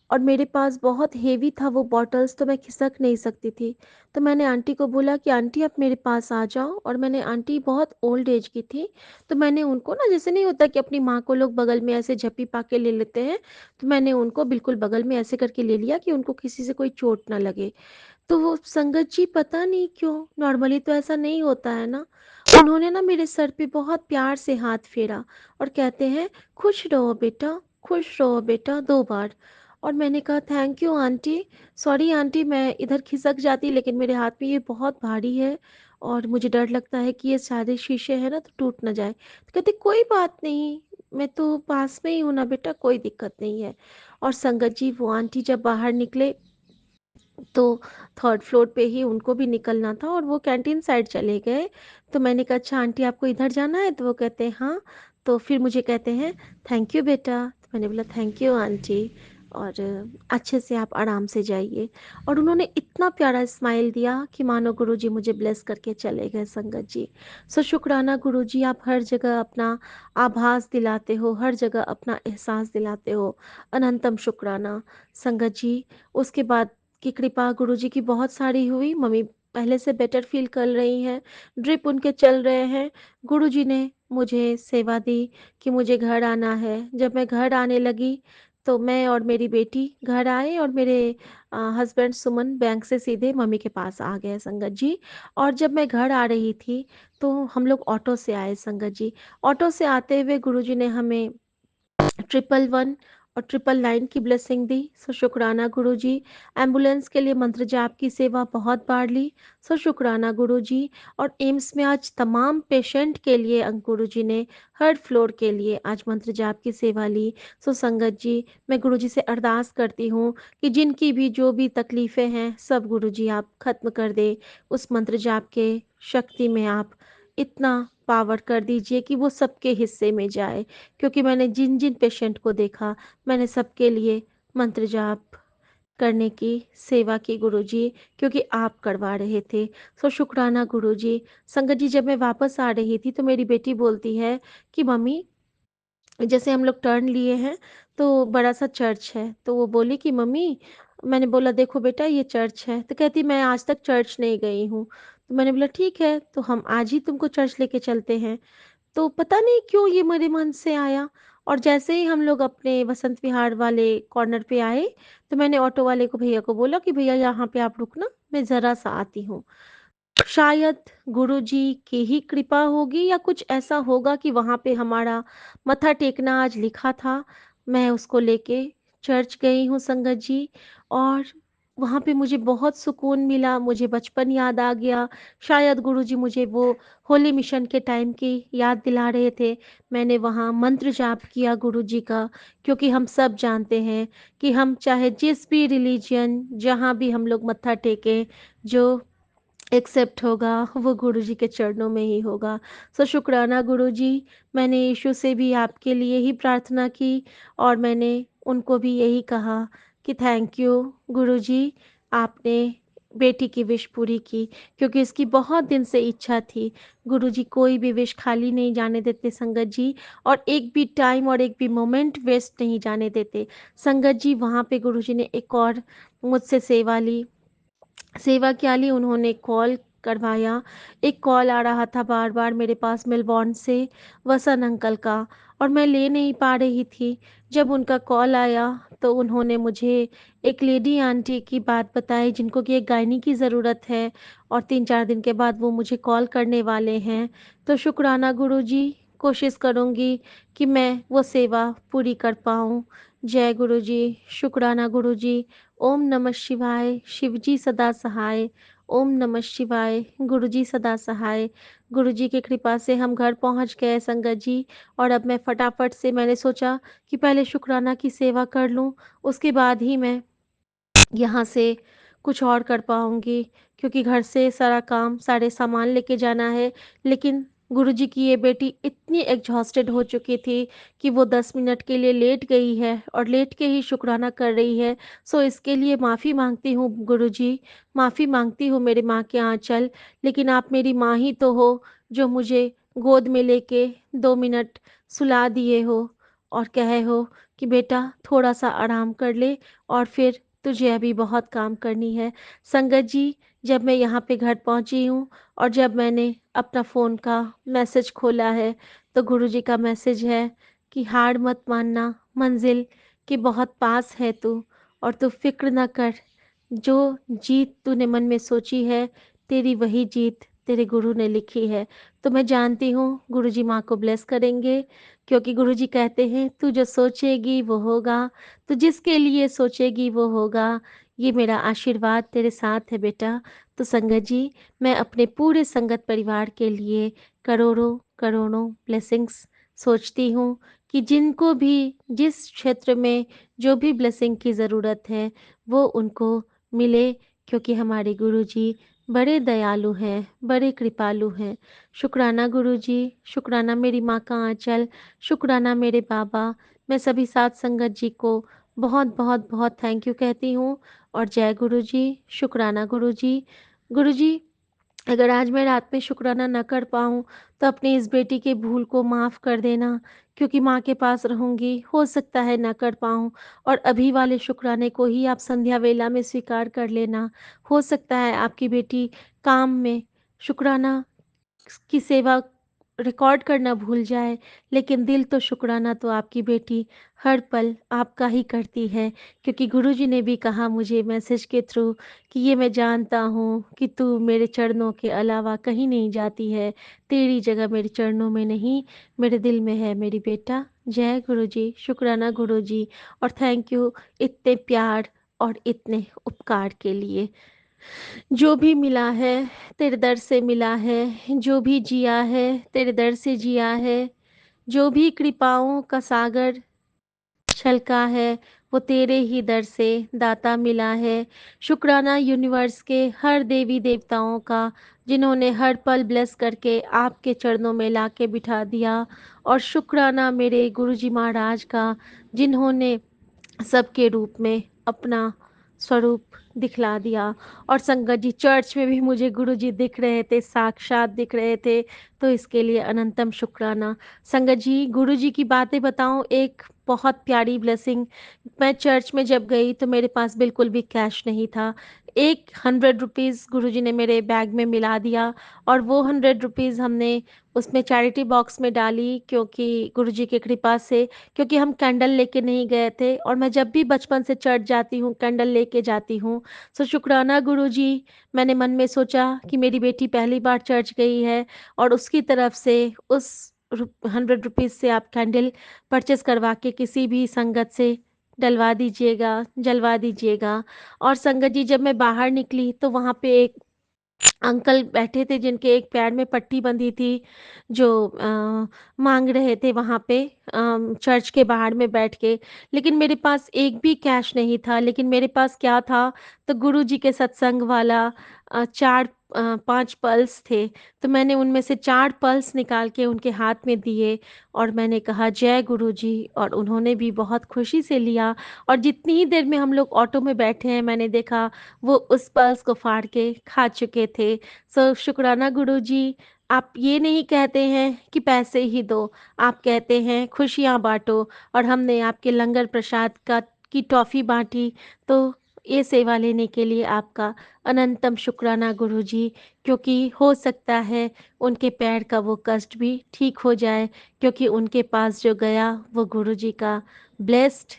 और मेरे पास बहुत हेवी था वो बॉटल्स, तो मैं खिसक नहीं सकती थी। तो मैंने आंटी को बोला कि आंटी आप मेरे पास आ जाओ। और मैंने, आंटी बहुत ओल्ड एज की थी, तो मैंने उनको ना, जैसे नहीं होता कि अपनी माँ को लोग बगल में ऐसे झप्पी पा के ले लेते हैं, तो मैंने उनको बिल्कुल बगल में ऐसे करके ले लिया कि उनको किसी से कोई चोट ना लगे। तो वो संगत जी, पता नहीं क्यों, नॉर्मली तो ऐसा नहीं होता है ना, उन्होंने ना मेरे सर पे बहुत प्यार से हाथ फेरा और कहते हैं, खुश रहो बेटा, खुश रहो बेटा, 2 बार। और मैंने कहा thank you aunty. Sorry aunty, मैं इधर खिसक जाती, लेकिन मेरे हाथ में ये बहुत भारी है और मुझे डर लगता है कि ये सारे शीशे हैं ना तो टूट ना जाए। तो कहते कोई बात नहीं, मैं तो पास में ही हूँ ना बेटा, कोई दिक्कत नहीं है। और संगत जी, वो आंटी जब बाहर निकले तो 3rd फ्लोर पे ही उनको भी निकलना था और वो कैंटीन साइड चले गए। तो मैंने कहा अच्छा आंटी, आपको इधर जाना है? तो वो कहते हैं हाँ। तो फिर मुझे कहते हैं थैंक यू बेटा। तो मैंने बोला थैंक यू आंटी। और अच्छे से आप आराम से जाइए। और उन्होंने इतना प्यारा स्माइल दिया कि मानो गुरुजी मुझे ब्लेस करके चले गए संगत जी। सो शुक्राना गुरुजी, आप हर जगह अपना आभास दिलाते हो, हर जगह अपना एहसास दिलाते हो। अनंतम शुक्राना संगत जी। उसके बाद की कृपा गुरुजी की बहुत सारी हुई। मम्मी पहले से बेटर फील कर रही हैं, ड्रिप उनके चल रहे हैं। गुरुजी ने मुझे सेवा दी कि मुझे घर आना है। जब मैं घर आने लगी तो मैं और मेरी बेटी घर आए और मेरे हस्बैंड सुमन बैंक से सीधे मम्मी के पास आ गए संगत जी। और जब मैं घर आ रही थी तो हम लोग ऑटो से आए संगत जी। ऑटो से आते हुए गुरुजी ने हमें 111 और 999 की ब्लेसिंग दी। सो शुक्राना गुरुजी। एम्बुलेंस के लिए मंत्र जाप की सेवा बहुत बार ली। सो शुक्राना गुरुजी। और एम्स में आज तमाम पेशेंट के लिए गुरुजी ने हर फ्लोर के लिए आज मंत्र जाप की सेवा ली। सो संगत जी, मैं गुरुजी से अरदास करती हूँ कि जिनकी भी जो भी तकलीफ़ें हैं सब गुरुजी आप ख़त्म कर दे। उस मंत्र जाप के शक्ति में आप इतना पावर कर दीजिए कि वो सबके हिस्से में जाए। क्योंकि मैंने जिन जिन पेशेंट को देखा, मैंने सबके लिए मंत्र जाप करने की सेवा की गुरुजी, क्योंकि आप करवा रहे थे। सो शुक्राना गुरुजी। संगत जी, जब मैं वापस आ रही थी तो मेरी बेटी बोलती है कि मम्मी, जैसे हम लोग टर्न लिए हैं तो बड़ा सा चर्च है, तो वो बोली कि मम्मी, मैंने बोला देखो बेटा ये चर्च है, तो कहती मैं आज तक चर्च नहीं गई हूँ। तो मैंने बोला ठीक है, तो हम आज ही तुमको चर्च लेके चलते हैं। तो पता नहीं क्यों ये मेरे मन से आया। और जैसे ही हम लोग अपने वसंत विहार वाले कॉर्नर पे आए तो मैंने ऑटो वाले को, भैया को बोला कि भैया यहाँ पे आप रुकना, मैं ज़रा सा आती हूँ। शायद गुरुजी की ही कृपा होगी या कुछ ऐसा होगा कि वहाँ पे हमारा मत्था टेकना आज लिखा था। मैं उसको लेके चर्च गई हूँ संगत जी। और वहाँ पे मुझे बहुत सुकून मिला, मुझे बचपन याद आ गया। शायद गुरुजी मुझे वो होली मिशन के टाइम की याद दिला रहे थे। मैंने वहाँ मंत्र जाप किया गुरुजी का, क्योंकि हम सब जानते हैं कि हम चाहे जिस भी रिलीजन, जहाँ भी हम लोग मत्था टेकें, जो एक्सेप्ट होगा वो गुरुजी के चरणों में ही होगा। सो शुक्राना गुरुजी। मैंने यीशु से भी आपके लिए ही प्रार्थना की और मैंने उनको भी यही कहा कि थैंक यू गुरुजी, आपने बेटी की विश पूरी की, क्योंकि इसकी बहुत दिन से इच्छा थी। गुरुजी कोई भी विश खाली नहीं जाने देते संगत जी, और एक भी टाइम और एक भी मोमेंट वेस्ट नहीं जाने देते संगत जी। वहाँ पे गुरुजी ने एक और मुझसे सेवा ली। सेवा क्या ली, उन्होंने कॉल करवाया। एक कॉल आ रहा था बार-बार मेरे पास मेलबॉर्न से, वसन अंकल का, और मैं ले नहीं पा रही थी। जब उनका कॉल आया तो उन्होंने मुझे एक लेडी आंटी की बात बताई जिनको कि एक गायनी की ज़रूरत है और 3-4 दिन के बाद वो मुझे कॉल करने वाले हैं। तो शुक्राना गुरुजी, कोशिश करूँगी कि मैं वो सेवा पूरी कर पाऊँ। जय गुरुजी, शुक्राना गुरुजी। ओम नमः शिवाय, शिवजी सदा सहाय। ओम नमः शिवाय, गुरुजी सदा सहाय। गुरुजी की कृपा से हम घर पहुंच गए संगत जी। और अब मैं फटाफट से, मैंने सोचा कि पहले शुक्राना की सेवा कर लूं, उसके बाद ही मैं यहाँ से कुछ और कर पाऊँगी, क्योंकि घर से सारा काम, सारे सामान लेके जाना है। लेकिन गुरुजी की ये बेटी इतनी एग्ज़ॉस्टेड हो चुकी थी कि वो 10 मिनट के लिए लेट गई है और लेट के ही शुक्राना कर रही है। सो इसके लिए माफ़ी माँगती हूँ गुरुजी, माफ़ी माँगती हूँ मेरे माँ के आँचल। लेकिन आप मेरी माँ ही तो हो, जो मुझे गोद में लेके 2 मिनट सुला दिए हो और कहे हो कि बेटा थोड़ा-सा आराम कर ले और फिर तुझे अभी बहुत काम करनी है। संगत जी, जब मैं यहाँ पे घर पहुँची हूँ और जब मैंने अपना फ़ोन का मैसेज खोला है, तो गुरुजी का मैसेज है कि हार मत मानना, मंज़िल के बहुत पास है तू, और तू फ़िक्र ना कर। जो जीत तूने मन में सोची है, तेरी वही जीत तेरे गुरु ने लिखी है। तो मैं जानती हूँ गुरुजी माँ को ब्लेस करेंगे, क्योंकि गुरुजी कहते हैं तू जो सोचेगी वो होगा, तो जिसके लिए सोचेगी वो होगा। ये मेरा आशीर्वाद तेरे साथ है बेटा। तो संगत जी, मैं अपने पूरे संगत परिवार के लिए करोड़ों करोड़ों ब्लेसिंग्स सोचती हूँ कि जिनको भी जिस क्षेत्र में जो भी ब्लेसिंग की ज़रूरत है वो उनको मिले, क्योंकि हमारे गुरुजी बड़े दयालु हैं, बड़े कृपालु हैं। शुक्राना गुरुजी, शुक्राना मेरी माँ का आंचल, शुक्राना मेरे बाबा। मैं सभी सात संगत जी को बहुत बहुत बहुत थैंक यू कहती हूँ। और जय गुरु जी, शुक्राना गुरु जी। गुरु जी, अगर आज मैं रात में शुक्राना न कर पाऊँ, तो अपनी इस बेटी के भूल को माफ़ कर देना, क्योंकि माँ के पास रहूँगी, हो सकता है ना कर पाऊँ। और अभी वाले शुक्राने को ही आप संध्या वेला में स्वीकार कर लेना। हो सकता है आपकी बेटी काम में शुक्राना की सेवा रिकॉर्ड करना भूल जाए, लेकिन दिल तो शुक्राना तो आपकी बेटी हर पल आपका ही करती है, क्योंकि गुरुजी ने भी कहा मुझे मैसेज के थ्रू कि ये मैं जानता हूँ कि तू मेरे चरणों के अलावा कहीं नहीं जाती है, तेरी जगह मेरे चरणों में नहीं, मेरे दिल में है मेरी बेटा। जय गुरुजी, शुक्राना गुरुजी, और थैंक यू इतने प्यार और इतने उपकार के लिए। जो भी मिला है तेरे दर से मिला है, जो भी जिया है तेरे दर से जिया है, जो भी कृपाओं का सागर छलका है वो तेरे ही दर से दाता मिला है। शुक्राना यूनिवर्स के हर देवी देवताओं का, जिन्होंने हर पल ब्लेस करके आपके चरणों में लाके बिठा दिया। और शुक्राना मेरे गुरुजी महाराज का, जिन्होंने सबके रूप में अपना स्वरूप दिखला दिया। और संगत जी, चर्च में भी मुझे गुरुजी दिख रहे थे, साक्षात दिख रहे थे, तो इसके लिए अनंतम शुक्राना। संगत जी, गुरुजी की बातें बताऊं, एक बहुत प्यारी ब्लेसिंग। मैं चर्च में जब गई तो मेरे पास बिल्कुल भी कैश नहीं था। एक 100 रुपीज़ गुरुजी ने मेरे बैग में मिला दिया, और वो 100 रुपीज़ हमने उसमें चैरिटी बॉक्स में डाली, क्योंकि गुरुजी की कृपा से, क्योंकि हम कैंडल लेके नहीं गए थे, और मैं जब भी बचपन से चर्च जाती हूँ कैंडल लेके जाती हूँ। सो शुक्राना गुरुजी। मैंने मन में सोचा कि मेरी बेटी पहली बार चर्च गई है, और उसकी तरफ से उस 100 रुपीज़ से आप कैंडल परचेस करवा के किसी भी संगत से डलवा दीजिएगा, जलवा दीजिएगा। और संगत जी, जब मैं बाहर निकली तो वहाँ पे एक अंकल बैठे थे, जिनके एक पैर में पट्टी बंधी थी, जो मांग रहे थे वहाँ पे चर्च के बाहर में बैठ के। लेकिन मेरे पास एक भी कैश नहीं था, लेकिन मेरे पास क्या था, तो गुरुजी के सत्संग वाला 5 पल्स थे। तो मैंने उनमें से 4 पल्स निकाल के उनके हाथ में दिए, और मैंने कहा जय गुरुजी, और उन्होंने भी बहुत खुशी से लिया। और जितनी ही देर में हम लोग ऑटो में बैठे हैं, मैंने देखा वो उस पल्स को फाड़ के खा चुके थे। सो शुक्राना गुरुजी। आप ये नहीं कहते हैं कि पैसे ही दो, आप कहते हैं खुशियाँ बाँटो, और हमने आपके लंगर प्रसाद का की टॉफ़ी बाँटी, तो ये सेवा लेने के लिए आपका अनंतम शुक्राना गुरुजी। क्योंकि हो सकता है उनके पैर का वो कष्ट भी ठीक हो जाए, क्योंकि उनके पास जो गया वो गुरुजी का ब्लेस्ड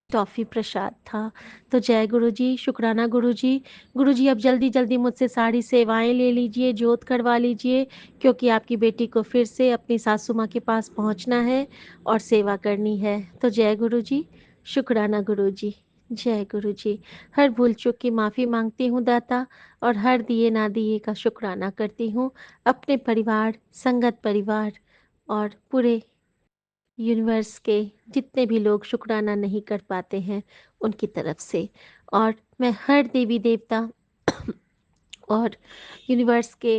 टॉफ़ी प्रसाद था। तो जय गुरुजी, शुक्राना गुरुजी। गुरुजी, अब जल्दी-जल्दी मुझसे सारी सेवाएँ ले लीजिए, जोत करवा लीजिए, क्योंकि आपकी बेटी को फिर से अपनी सासू माँ के पास पहुँचना है और सेवा करनी है। तो जय गुरुजी, शुक्राना गुरुजी, जय गुरुजी। हर भूल-चूक की माफ़ी माँगती हूँ दाता, और हर दिए ना दिए का शुक्राना करती हूँ, अपने परिवार, संगत परिवार और पूरे यूनिवर्स के जितने भी लोग शुक्राना नहीं कर पाते हैं, उनकी तरफ से। और मैं हर देवी देवता और यूनिवर्स के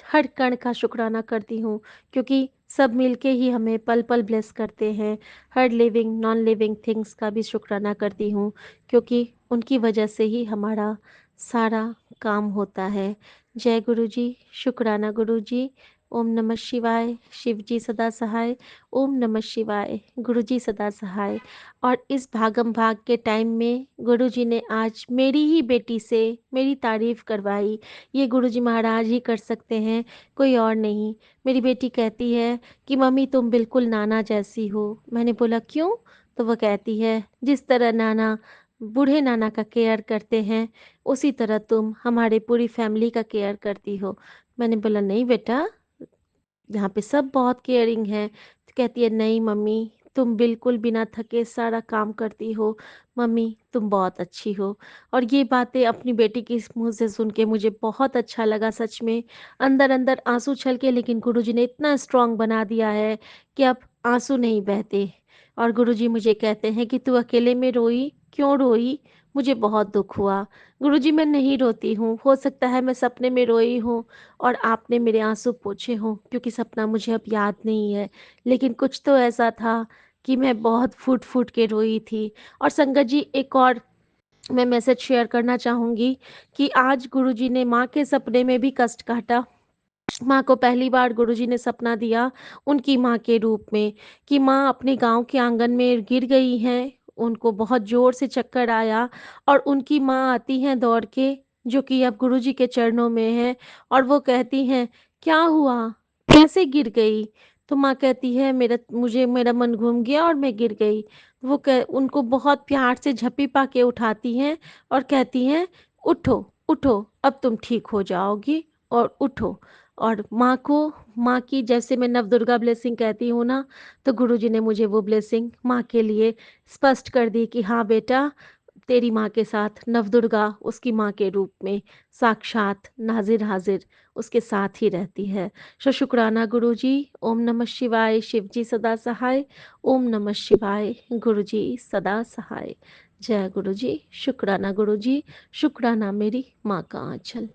हर कण का शुक्राना करती हूँ, क्योंकि सब मिलके ही हमें पल पल ब्लेस करते हैं। हर लिविंग नॉन लिविंग थिंग्स का भी शुक्राना करती हूँ, क्योंकि उनकी वजह से ही हमारा सारा काम होता है। जय गुरु जी, शुक्राना गुरु जी। ओम नमः शिवाय, शिव जी सदा सहाय। ओम नमः शिवाय, गुरु जी सदा सहाय। और इस भागम भाग के टाइम में गुरुजी ने आज मेरी ही बेटी से मेरी तारीफ़ करवाई। ये गुरुजी महाराज ही कर सकते हैं, कोई और नहीं। मेरी बेटी कहती है कि मम्मी तुम बिल्कुल नाना जैसी हो। मैंने बोला क्यों? तो वो कहती है जिस तरह नाना बूढ़े नाना का केयर करते हैं, उसी तरह तुम हमारे पूरी फैमिली का केयर करती हो। मैंने बोला नहीं बेटा, यहाँ पे सब बहुत केयरिंग है। तो कहती है नहीं मम्मी, तुम बिल्कुल बिना थके सारा काम करती हो, मम्मी तुम बहुत अच्छी हो। और ये बातें अपनी बेटी के मुँह से सुन के मुझे बहुत अच्छा लगा सच में। अंदर-अंदर आँसू छलके, लेकिन गुरुजी ने इतना स्ट्रॉन्ग बना दिया है कि अब आँसू नहीं बहते। और गुरुजी मुझे कहते हैं कि तू अकेले में रोई, क्यों रोई? मुझे बहुत दुःख हुआ। गुरुजी मैं नहीं रोती हूँ, हो सकता है मैं सपने में रोई हूँ और आपने मेरे आँसू पोंछे हों, क्योंकि सपना मुझे अब याद नहीं है। लेकिन कुछ तो ऐसा था कि मैं बहुत फूट-फूट के रोई थी। और संगत जी, एक और मैं मैसेज शेयर करना चाहूँगी कि आज गुरुजी ने माँ के सपने में भी कष्ट काटा। माँ को पहली बार गुरुजी ने सपना दिया उनकी माँ के रूप में कि माँ अपने गाँव के आंगन में गिर गई हैं, उनको बहुत ज़ोर से चक्कर आया और उनकी माँ आती हैं दौड़ के, जो कि अब गुरुजी के चरणों में है, और वो कहती हैं, "क्या हुआ? कैसे गिर गई?" तो माँ कहती है, मेरा मन घूम गया और मैं गिर गई।" वो कह उनको बहुत प्यार से झप्पी पा के उठाती हैं और कहती हैं, "उठो, उठो, अब तुम ठीक हो जाओगी और उठो।" और माँ की जैसे मैं नवदुर्गा ब्लेसिंग कहती हूँ ना, तो गुरुजी ने मुझे वो ब्लेसिंग माँ के लिए स्पष्ट कर दी कि हाँ बेटा, तेरी माँ के साथ नवदुर्गा उसकी माँ के रूप में साक्षात नाज़िर हाज़िर उसके साथ ही रहती है। शुक्राना गुरुजी। ओम नमः शिवाय। शिव जी सदा सहाय। ओम नमः शिवाय। गुरुजी सदा सहाय। जय गुरुजी। शुक्राना गुरुजी। शुक्राना मेरी माँ का आँचल।